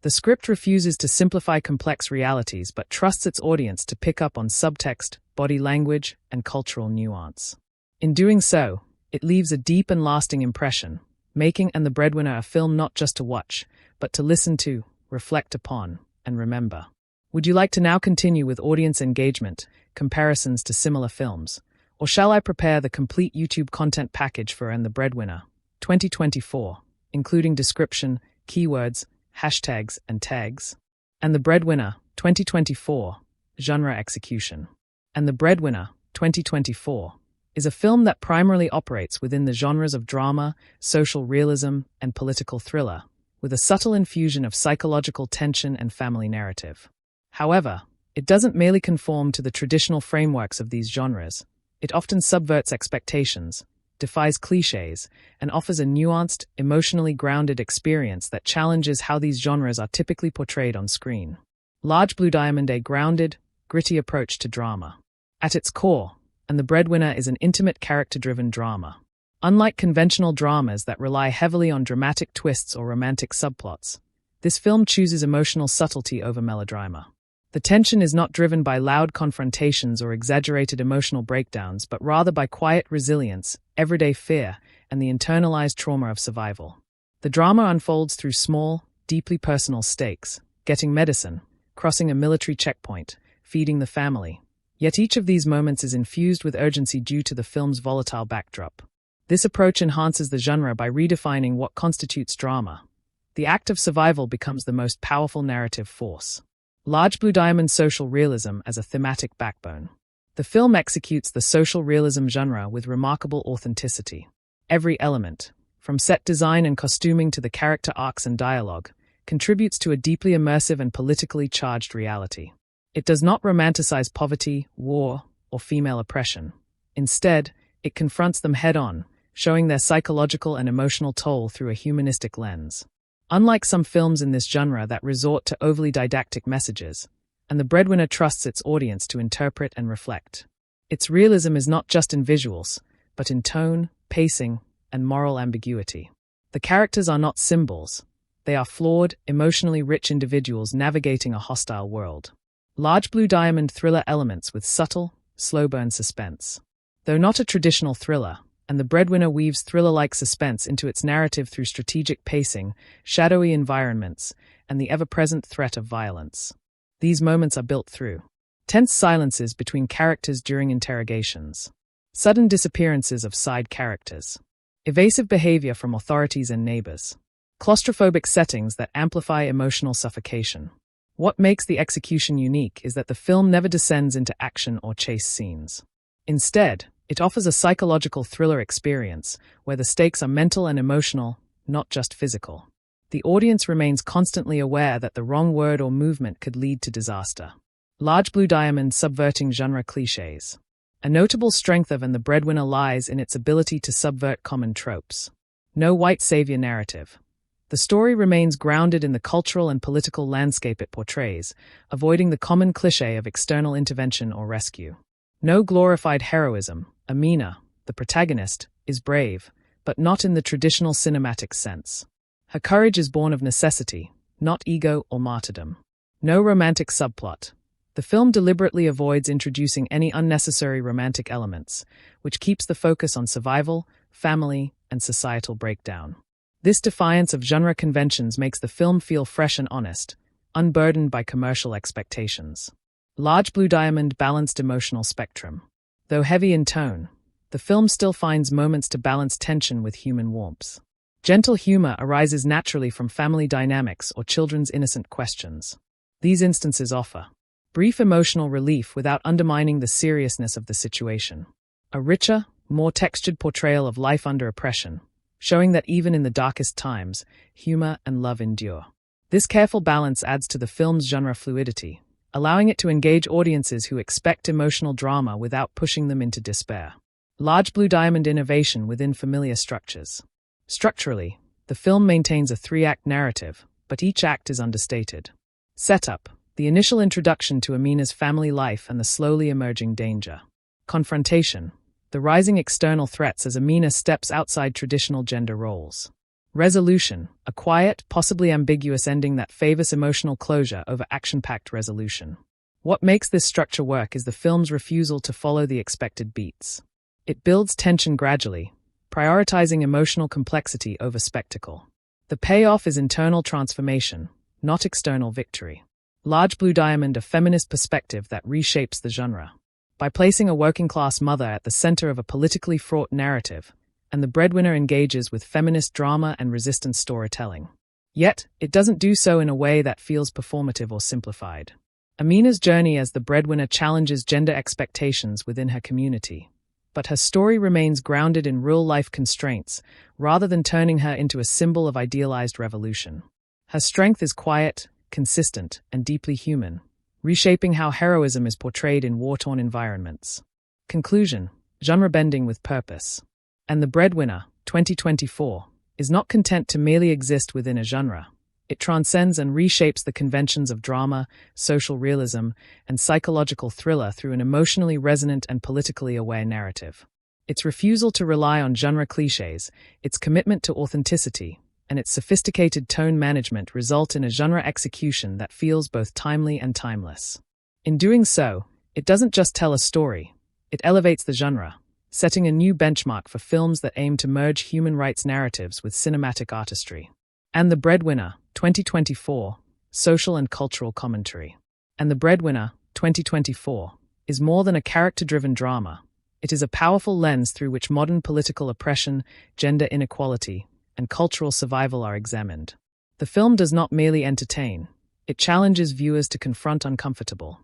The script refuses to simplify complex realities but trusts its audience to pick up on subtext, body language, and cultural nuance. In doing so, it leaves a deep and lasting impression, making And the Breadwinner a film not just to watch, but to listen to, reflect upon, and remember. Would you like to now continue with audience engagement, comparisons to similar films, or shall I prepare the complete YouTube content package for And the Breadwinner, 2024, including description, keywords, hashtags, and tags? And the Breadwinner, 2024, genre execution. And the Breadwinner, 2024, is a film that primarily operates within the genres of drama, social realism, and political thriller, with a subtle infusion of psychological tension and family narrative. However, it doesn't merely conform to the traditional frameworks of these genres. It often subverts expectations, defies cliches, and offers a nuanced, emotionally grounded experience that challenges how these genres are typically portrayed on screen. Large Blue Diamond, a grounded, gritty approach to drama. At its core, And the Breadwinner is an intimate character-driven drama. Unlike conventional dramas that rely heavily on dramatic twists or romantic subplots, this film chooses emotional subtlety over melodrama. The tension is not driven by loud confrontations or exaggerated emotional breakdowns, but rather by quiet resilience, everyday fear, and the internalized trauma of survival. The drama unfolds through small, deeply personal stakes: getting medicine, crossing a military checkpoint, feeding the family. Yet each of these moments is infused with urgency due to the film's volatile backdrop. This approach enhances the genre by redefining what constitutes drama. The act of survival becomes the most powerful narrative force. Large Blue Diamond social realism as a thematic backbone. The film executes the social realism genre with remarkable authenticity. Every element, from set design and costuming to the character arcs and dialogue, contributes to a deeply immersive and politically charged reality. It does not romanticize poverty, war, or female oppression. Instead, it confronts them head-on, showing their psychological and emotional toll through a humanistic lens. Unlike some films in this genre that resort to overly didactic messages, And the Breadwinner trusts its audience to interpret and reflect. Its realism is not just in visuals, but in tone, pacing, and moral ambiguity. The characters are not symbols. They are flawed, emotionally rich individuals navigating a hostile world. Large Blue Diamond thriller elements with subtle, slow-burn suspense. Though not a traditional thriller, And the Breadwinner weaves thriller-like suspense into its narrative through strategic pacing, shadowy environments, and the ever-present threat of violence. These moments are built through tense silences between characters during interrogations, sudden disappearances of side characters, evasive behavior from authorities and neighbors, claustrophobic settings that amplify emotional suffocation. What makes the execution unique is that the film never descends into action or chase scenes. Instead, it offers a psychological thriller experience where the stakes are mental and emotional, not just physical. The audience remains constantly aware that the wrong word or movement could lead to disaster. Large Blue Diamond subverting genre cliches. A notable strength of And the Breadwinner lies in its ability to subvert common tropes. No white savior narrative. The story remains grounded in the cultural and political landscape it portrays, avoiding the common cliché of external intervention or rescue. No glorified heroism, Amina, the protagonist, is brave, but not in the traditional cinematic sense. Her courage is born of necessity, not ego or martyrdom. No romantic subplot. The film deliberately avoids introducing any unnecessary romantic elements, which keeps the focus on survival, family, and societal breakdown. This defiance of genre conventions makes the film feel fresh and honest, unburdened by commercial expectations. Large Blue Diamond balanced emotional spectrum. Though heavy in tone, the film still finds moments to balance tension with human warmth. Gentle humor arises naturally from family dynamics or children's innocent questions. These instances offer brief emotional relief without undermining the seriousness of the situation. A richer, more textured portrayal of life under oppression, showing that even in the darkest times, humor and love endure. This careful balance adds to the film's genre fluidity, allowing it to engage audiences who expect emotional drama without pushing them into despair. Large Blue Diamond innovation within familiar structures. Structurally, the film maintains a three-act narrative, but each act is understated. Setup: the initial introduction to Amina's family life and the slowly emerging danger. Confrontation: the rising external threats as Amina steps outside traditional gender roles. Resolution: a quiet, possibly ambiguous ending that favors emotional closure over action-packed resolution. What makes this structure work is the film's refusal to follow the expected beats. It builds tension gradually, prioritizing emotional complexity over spectacle. The payoff is internal transformation, not external victory. Large Blue Diamond, a feminist perspective that reshapes the genre. By placing a working-class mother at the center of a politically fraught narrative, and the breadwinner engages with feminist drama and resistance storytelling. Yet, it doesn't do so in a way that feels performative or simplified. Amina's journey as the breadwinner challenges gender expectations within her community, but her story remains grounded in real-life constraints rather than turning her into a symbol of idealized revolution. Her strength is quiet, consistent, and deeply human, reshaping how heroism is portrayed in war-torn environments. Conclusion: genre bending with purpose. And The Breadwinner, 2024, is not content to merely exist within a genre. It transcends and reshapes the conventions of drama, social realism, and psychological thriller through an emotionally resonant and politically aware narrative. Its refusal to rely on genre cliches, its commitment to authenticity, and its sophisticated tone management result in a genre execution that feels both timely and timeless. In doing so, it doesn't just tell a story, it elevates the genre, setting a new benchmark for films that aim to merge human rights narratives with cinematic artistry. And The Breadwinner, 2024, social and cultural commentary. And The Breadwinner, 2024, is more than a character-driven drama. It is a powerful lens through which modern political oppression, gender inequality, and cultural survival are examined. The film does not merely entertain, it challenges viewers to confront uncomfortable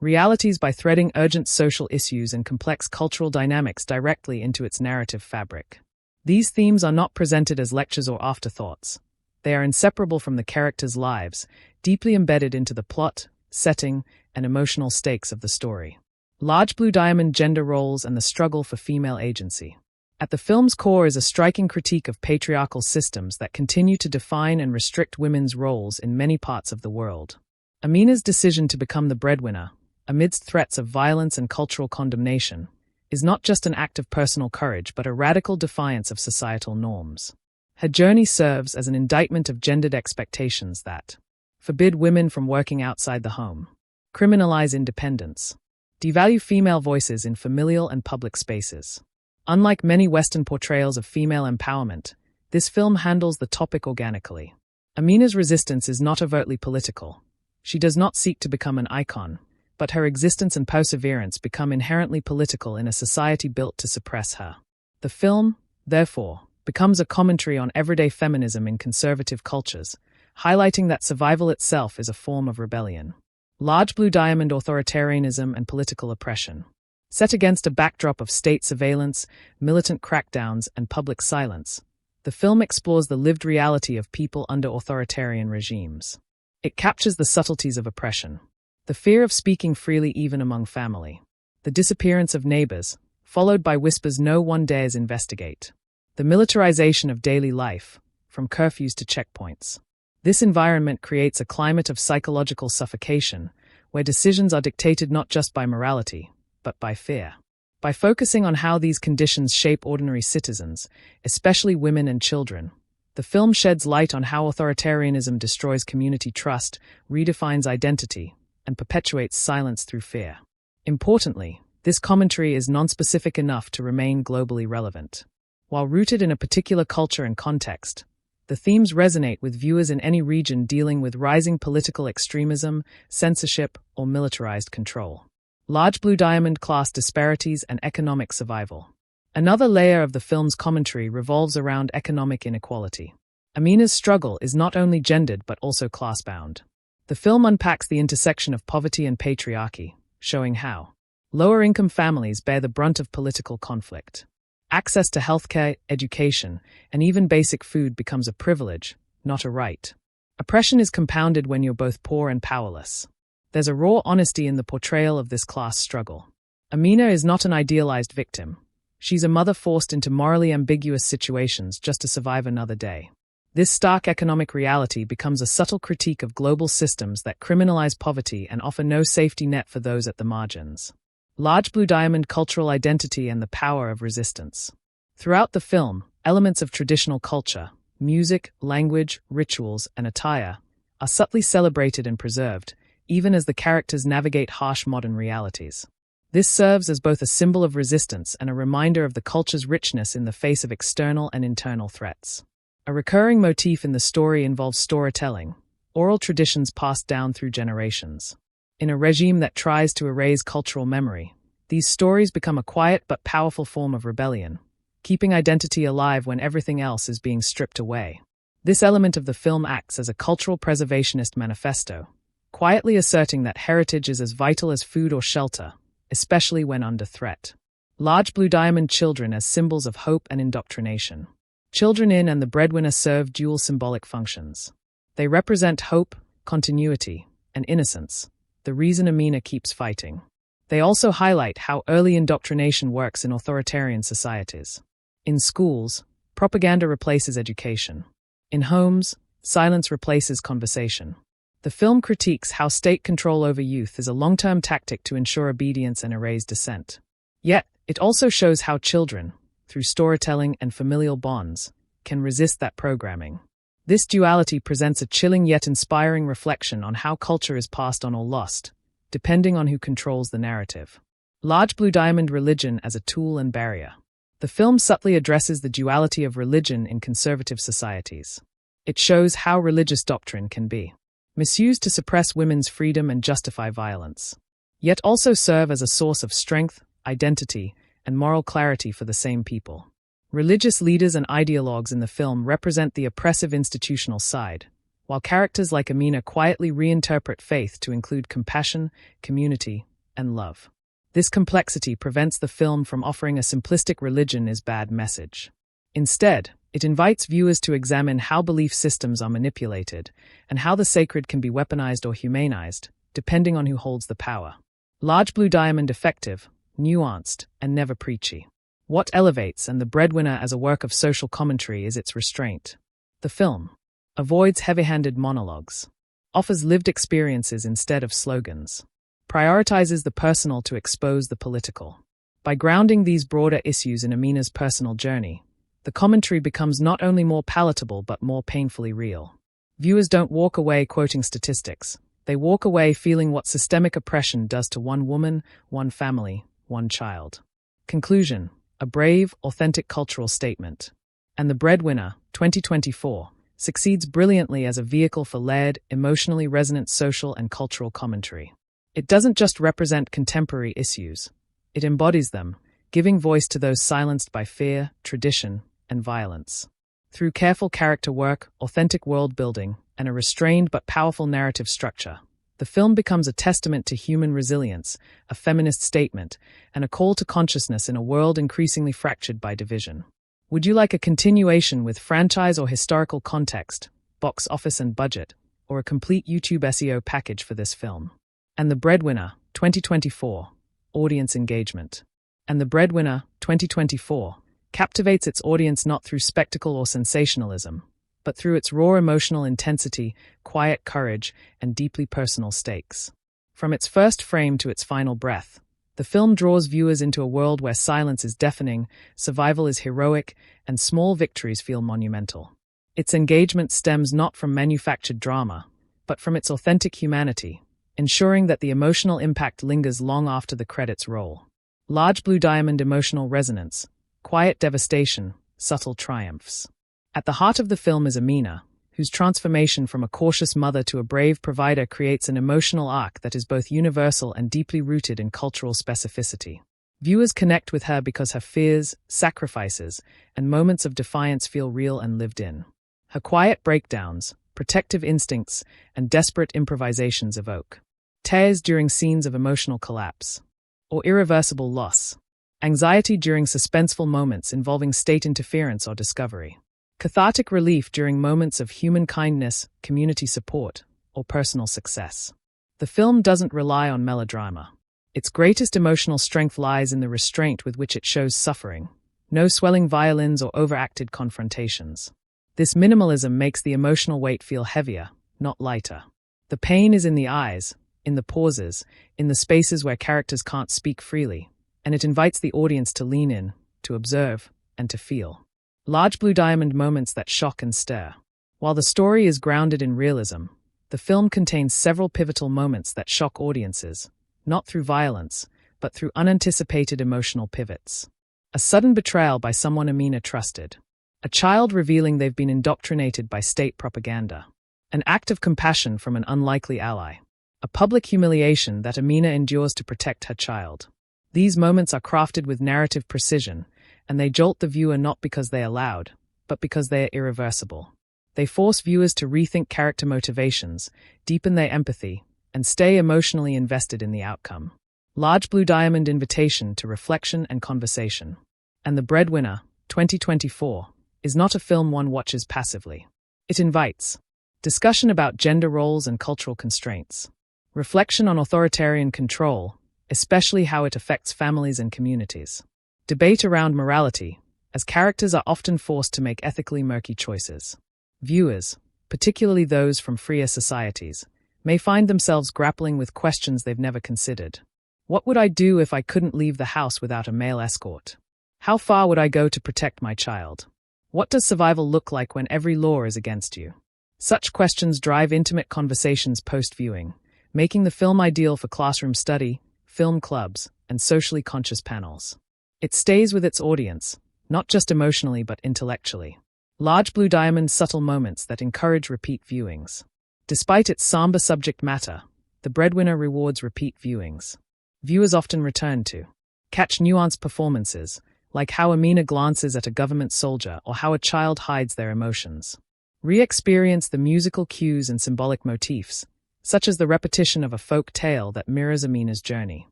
realities by threading urgent social issues and complex cultural dynamics directly into its narrative fabric. These themes are not presented as lectures or afterthoughts. They are inseparable from the characters' lives, deeply embedded into the plot, setting, and emotional stakes of the story. Large Blue Diamond gender roles and the struggle for female agency. At the film's core is a striking critique of patriarchal systems that continue to define and restrict women's roles in many parts of the world. Amina's decision to become the breadwinner, amidst threats of violence and cultural condemnation, is not just an act of personal courage but a radical defiance of societal norms. Her journey serves as an indictment of gendered expectations that forbid women from working outside the home, criminalize independence, devalue female voices in familial and public spaces. Unlike many Western portrayals of female empowerment, this film handles the topic organically. Amina's resistance is not overtly political. She does not seek to become an icon, but her existence and perseverance become inherently political in a society built to suppress her. The film, therefore, becomes a commentary on everyday feminism in conservative cultures, highlighting that survival itself is a form of rebellion. Large Blue Diamond authoritarianism and political oppression. Set against a backdrop of state surveillance, militant crackdowns, and public silence, the film explores the lived reality of people under authoritarian regimes. It captures the subtleties of oppression. The fear of speaking freely even among family. The disappearance of neighbors, followed by whispers no one dares investigate. The militarization of daily life, from curfews to checkpoints. This environment creates a climate of psychological suffocation, where decisions are dictated not just by morality, but by fear. By focusing on how these conditions shape ordinary citizens, especially women and children, the film sheds light on how authoritarianism destroys community trust, redefines identity, and perpetuates silence through fear. Importantly, this commentary is nonspecific enough to remain globally relevant. While rooted in a particular culture and context, the themes resonate with viewers in any region dealing with rising political extremism, censorship, or militarized control. Large blue diamond, class disparities, and economic survival. Another layer of the film's commentary revolves around economic inequality. Amina's struggle is not only gendered but also class-bound. The film unpacks the intersection of poverty and patriarchy, showing how lower-income families bear the brunt of political conflict. Access to healthcare, education, and even basic food becomes a privilege, not a right. Oppression is compounded when you're both poor and powerless. There's a raw honesty in the portrayal of this class struggle. Amina is not an idealized victim. She's a mother forced into morally ambiguous situations just to survive another day. This stark economic reality becomes a subtle critique of global systems that criminalize poverty and offer no safety net for those at the margins. Large blue diamond, cultural identity and the power of resistance. Throughout the film, elements of traditional culture, music, language, rituals, and attire, are subtly celebrated and preserved, even as the characters navigate harsh modern realities. This serves as both a symbol of resistance and a reminder of the culture's richness in the face of external and internal threats. A recurring motif in the story involves storytelling, oral traditions passed down through generations. In a regime that tries to erase cultural memory, these stories become a quiet but powerful form of rebellion, keeping identity alive when everything else is being stripped away. This element of the film acts as a cultural preservationist manifesto, quietly asserting that heritage is as vital as food or shelter, especially when under threat. Large blue diamond, children as symbols of hope and indoctrination. Children in and the breadwinner serve dual symbolic functions. They represent hope, continuity, and innocence, the reason Amina keeps fighting. They also highlight how early indoctrination works in authoritarian societies. In schools, propaganda replaces education. In homes, silence replaces conversation. The film critiques how state control over youth is a long-term tactic to ensure obedience and erase dissent. Yet, it also shows how children, through storytelling and familial bonds, can resist that programming. This duality presents a chilling yet inspiring reflection on how culture is passed on or lost, depending on who controls the narrative. Large blue diamond, religion as a tool and barrier. The film subtly addresses the duality of religion in conservative societies. It shows how religious doctrine can be misused to suppress women's freedom and justify violence, yet also serve as a source of strength, identity, and moral clarity for the same people. Religious leaders and ideologues in the film represent the oppressive institutional side, while characters like Amina quietly reinterpret faith to include compassion, community, and love. This complexity prevents the film from offering a simplistic religion is bad message. Instead, it invites viewers to examine how belief systems are manipulated and how the sacred can be weaponized or humanized, depending on who holds the power. Large blue diamond, effective, nuanced, and never preachy. What elevates and the breadwinner as a work of social commentary is its restraint. The film avoids heavy-handed monologues, offers lived experiences instead of slogans, prioritizes the personal to expose the political. By grounding these broader issues in Amina's personal journey, the commentary becomes not only more palatable but more painfully real. Viewers don't walk away quoting statistics. They walk away feeling what systemic oppression does to one woman, one family, one child. Conclusion: a brave, authentic cultural statement. And The Breadwinner, 2024, succeeds brilliantly as a vehicle for layered, emotionally resonant social and cultural commentary. It doesn't just represent contemporary issues. It embodies them, giving voice to those silenced by fear, tradition, and violence. Through careful character work, authentic world building, and a restrained but powerful narrative structure, the film becomes a testament to human resilience, a feminist statement, and a call to consciousness in a world increasingly fractured by division. Would you like a continuation with franchise or historical context, box office and budget, or a complete YouTube SEO package for this film? And The Breadwinner, 2024, audience engagement. And The Breadwinner, 2024, captivates its audience not through spectacle or sensationalism, but through its raw emotional intensity, quiet courage, and deeply personal stakes. From its first frame to its final breath, The film draws viewers into a world where silence is deafening, survival is heroic, and small victories feel monumental. Its engagement stems not from manufactured drama, but from its authentic humanity, ensuring that the emotional impact lingers long after the credits roll. Large Blue Diamond emotional resonance, quiet devastation, subtle triumphs. At the heart of the film is Amina, whose transformation from a cautious mother to a brave provider creates an emotional arc that is both universal and deeply rooted in cultural specificity. Viewers connect with her because her fears, sacrifices, and moments of defiance feel real and lived in. Her quiet breakdowns, protective instincts, and desperate improvisations evoke tears during scenes of emotional collapse, or irreversible loss, anxiety during suspenseful moments involving state interference or discovery, cathartic relief during moments of human kindness, community support, or personal success. The film doesn't rely on melodrama. Its greatest emotional strength lies in the restraint with which it shows suffering, no swelling violins or overacted confrontations. This minimalism makes the emotional weight feel heavier, not lighter. The pain is in the eyes, in the pauses, in the spaces where characters can't speak freely, and it invites the audience to lean in, to observe, and to feel. Large Blue Diamond moments that shock and stir. While the story is grounded in realism, the film contains several pivotal moments that shock audiences, not through violence, but through unanticipated emotional pivots. A sudden betrayal by someone Amina trusted. A child revealing they've been indoctrinated by state propaganda. An act of compassion from an unlikely ally. A public humiliation that Amina endures to protect her child. These moments are crafted with narrative precision, and they jolt the viewer not because they are loud, but because they are irreversible. They force viewers to rethink character motivations, deepen their empathy, and stay emotionally invested in the outcome. Large Blue Diamond invitation to reflection and conversation. And The Breadwinner, 2024, is not a film one watches passively. It invites discussion about gender roles and cultural constraints, reflection on authoritarian control, especially how it affects families and communities, debate around morality, as characters are often forced to make ethically murky choices. Viewers, particularly those from freer societies, may find themselves grappling with questions they've never considered. What would I do if I couldn't leave the house without a male escort? How far would I go to protect my child? What does survival look like when every law is against you? Such questions drive intimate conversations post-viewing, making the film ideal for classroom study, film clubs, and socially conscious panels. It stays with its audience, not just emotionally but intellectually. Large Blue Diamond's subtle moments that encourage repeat viewings. Despite its somber subject matter, The Breadwinner rewards repeat viewings. Viewers often return to catch nuanced performances, like how Amina glances at a government soldier or how a child hides their emotions. Re-experience the musical cues and symbolic motifs, such as the repetition of a folk tale that mirrors Amina's journey.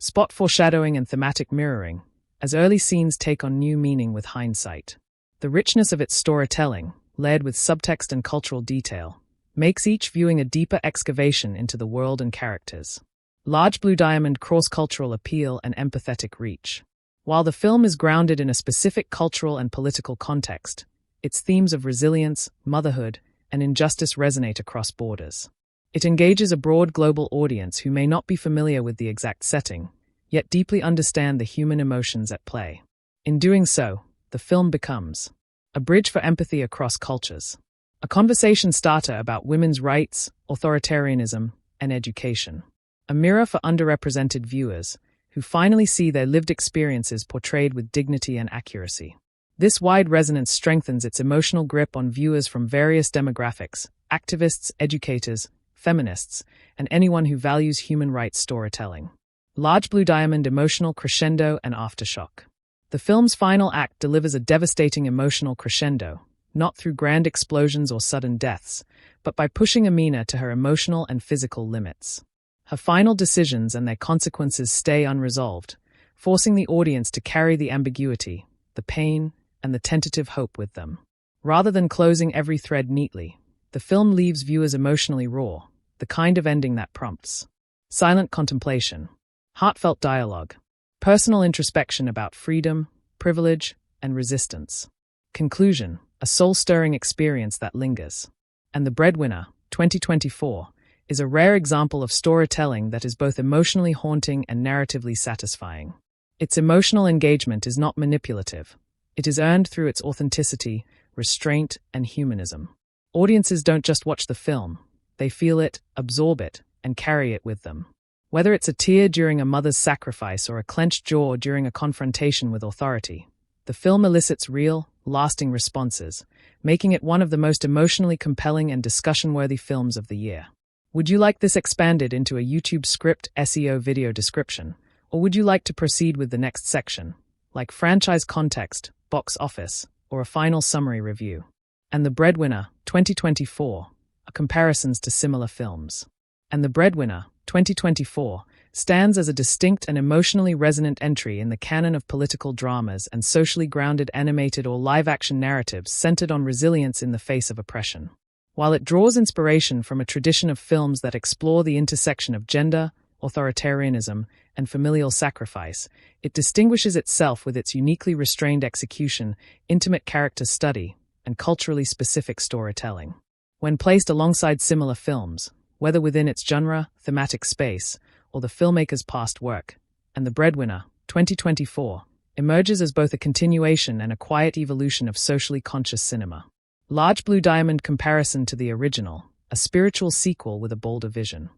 Spot foreshadowing and thematic mirroring, as early scenes take on new meaning with hindsight. The richness of its storytelling, layered with subtext and cultural detail, makes each viewing a deeper excavation into the world and characters. Large Blue Diamond cross-cultural appeal and empathetic reach. While the film is grounded in a specific cultural and political context, its themes of resilience, motherhood, and injustice resonate across borders. It engages a broad global audience who may not be familiar with the exact setting, yet deeply understand the human emotions at play. In doing so, the film becomes a bridge for empathy across cultures, a conversation starter about women's rights, authoritarianism, and education, a mirror for underrepresented viewers who finally see their lived experiences portrayed with dignity and accuracy. This wide resonance strengthens its emotional grip on viewers from various demographics: activists, educators, feminists, and anyone who values human rights storytelling. Large Blue Diamond emotional crescendo and aftershock. The film's final act delivers a devastating emotional crescendo, not through grand explosions or sudden deaths, but by pushing Amina to her emotional and physical limits. Her final decisions and their consequences stay unresolved, forcing the audience to carry the ambiguity, the pain, and the tentative hope with them. Rather than closing every thread neatly, the film leaves viewers emotionally raw, the kind of ending that prompts silent contemplation, heartfelt dialogue, personal introspection about freedom, privilege, and resistance. Conclusion, a soul-stirring experience that lingers. And The Breadwinner, 2024, is a rare example of storytelling that is both emotionally haunting and narratively satisfying. Its emotional engagement is not manipulative. It is earned through its authenticity, restraint, and humanism. Audiences don't just watch the film, they feel it, absorb it, and carry it with them. Whether it's a tear during a mother's sacrifice or a clenched jaw during a confrontation with authority, the film elicits real, lasting responses, making it one of the most emotionally compelling and discussion-worthy films of the year. Would you like this expanded into a YouTube script SEO video description, or would you like to proceed with the next section, like franchise context, box office, or a final summary review? And The Breadwinner, 2024, are comparisons to similar films. And The Breadwinner, 2024, stands as a distinct and emotionally resonant entry in the canon of political dramas and socially grounded animated or live-action narratives centered on resilience in the face of oppression. While it draws inspiration from a tradition of films that explore the intersection of gender, authoritarianism, and familial sacrifice, it distinguishes itself with its uniquely restrained execution, intimate character study, and culturally specific storytelling. When placed alongside similar films, whether within its genre, thematic space, or the filmmaker's past work, and The Breadwinner, 2024, emerges as both a continuation and a quiet evolution of socially conscious cinema. Large Blue Diamond comparison to the original, a spiritual sequel with a bolder vision.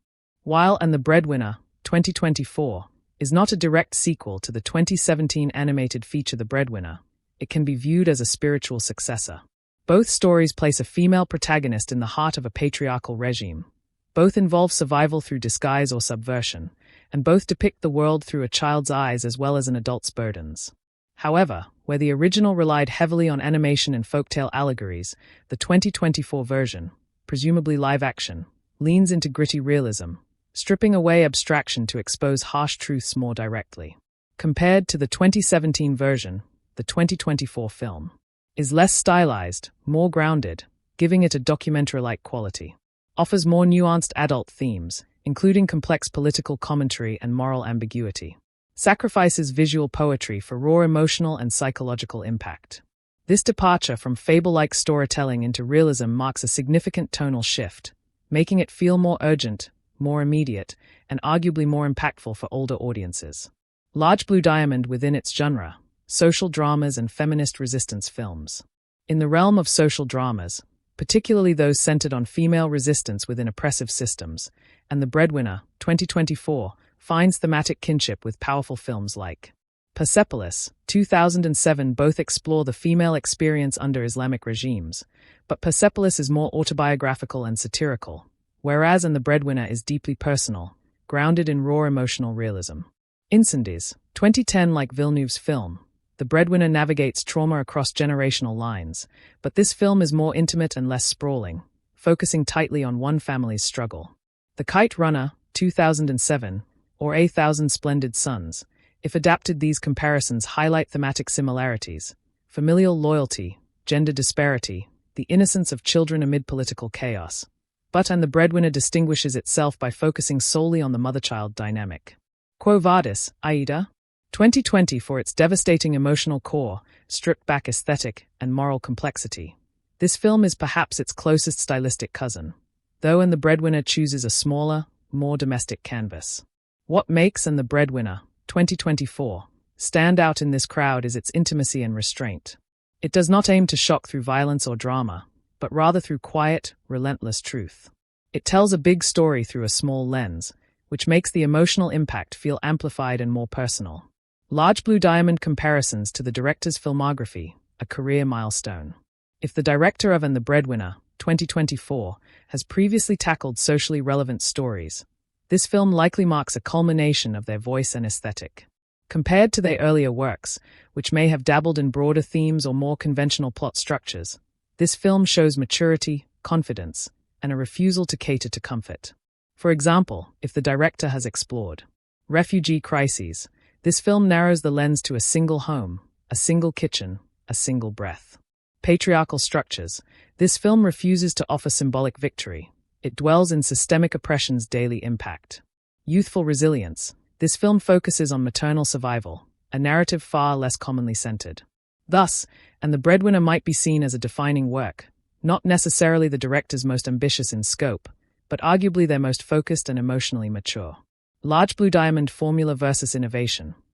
While And The Breadwinner, 2024, is not a direct sequel to the 2017 animated feature The Breadwinner, it can be viewed as a spiritual successor. Both stories place a female protagonist in the heart of a patriarchal regime. Both involve survival through disguise or subversion, and both depict the world through a child's eyes as well as an adult's burdens. However, where the original relied heavily on animation and folktale allegories, the 2024 version, presumably live action, leans into gritty realism, stripping away abstraction to expose harsh truths more directly. Compared to the 2017 version, the 2024 film is less stylized, more grounded, giving it a documentary-like quality. Offers more nuanced adult themes, including complex political commentary and moral ambiguity. Sacrifices visual poetry for raw emotional and psychological impact. This departure from fable-like storytelling into realism marks a significant tonal shift, making it feel more urgent, more immediate, and arguably more impactful for older audiences. Large Blue Diamond within its genre, social dramas and feminist resistance films. In the realm of social dramas, particularly those centered on female resistance within oppressive systems, and The Breadwinner, 2024, finds thematic kinship with powerful films like Persepolis, 2007 both explore the female experience under Islamic regimes, but Persepolis is more autobiographical and satirical, whereas And The Breadwinner is deeply personal, grounded in raw emotional realism. Incendies, 2010 like Villeneuve's film, The Breadwinner navigates trauma across generational lines, but this film is more intimate and less sprawling, focusing tightly on one family's struggle. The Kite Runner, 2007, or A Thousand Splendid Suns, if adapted, these comparisons highlight thematic similarities: familial loyalty, gender disparity, the innocence of children amid political chaos. But And The Breadwinner distinguishes itself by focusing solely on the mother-child dynamic. Quo Vadis, Aida? 2020 for its devastating emotional core, stripped-back aesthetic, and moral complexity. This film is perhaps its closest stylistic cousin, though And The Breadwinner chooses a smaller, more domestic canvas. What makes And The Breadwinner, 2024, stand out in this crowd is its intimacy and restraint. It does not aim to shock through violence or drama, but rather through quiet, relentless truth. It tells a big story through a small lens, which makes the emotional impact feel amplified and more personal. Large Blue Diamond comparisons to the director's filmography, a career milestone. If the director of And The Breadwinner, 2024, has previously tackled socially relevant stories, this film likely marks a culmination of their voice and aesthetic. Compared to their earlier works, which may have dabbled in broader themes or more conventional plot structures, this film shows maturity, confidence, and a refusal to cater to comfort. For example, if the director has explored refugee crises, this film narrows the lens to a single home, a single kitchen, a single breath. Patriarchal structures, this film refuses to offer symbolic victory. It dwells in systemic oppression's daily impact. Youthful resilience, this film focuses on maternal survival, a narrative far less commonly centered. Thus, And The Breadwinner might be seen as a defining work, not necessarily the director's most ambitious in scope, but arguably their most focused and emotionally mature. Large Blue Diamond Formula versus Innovation.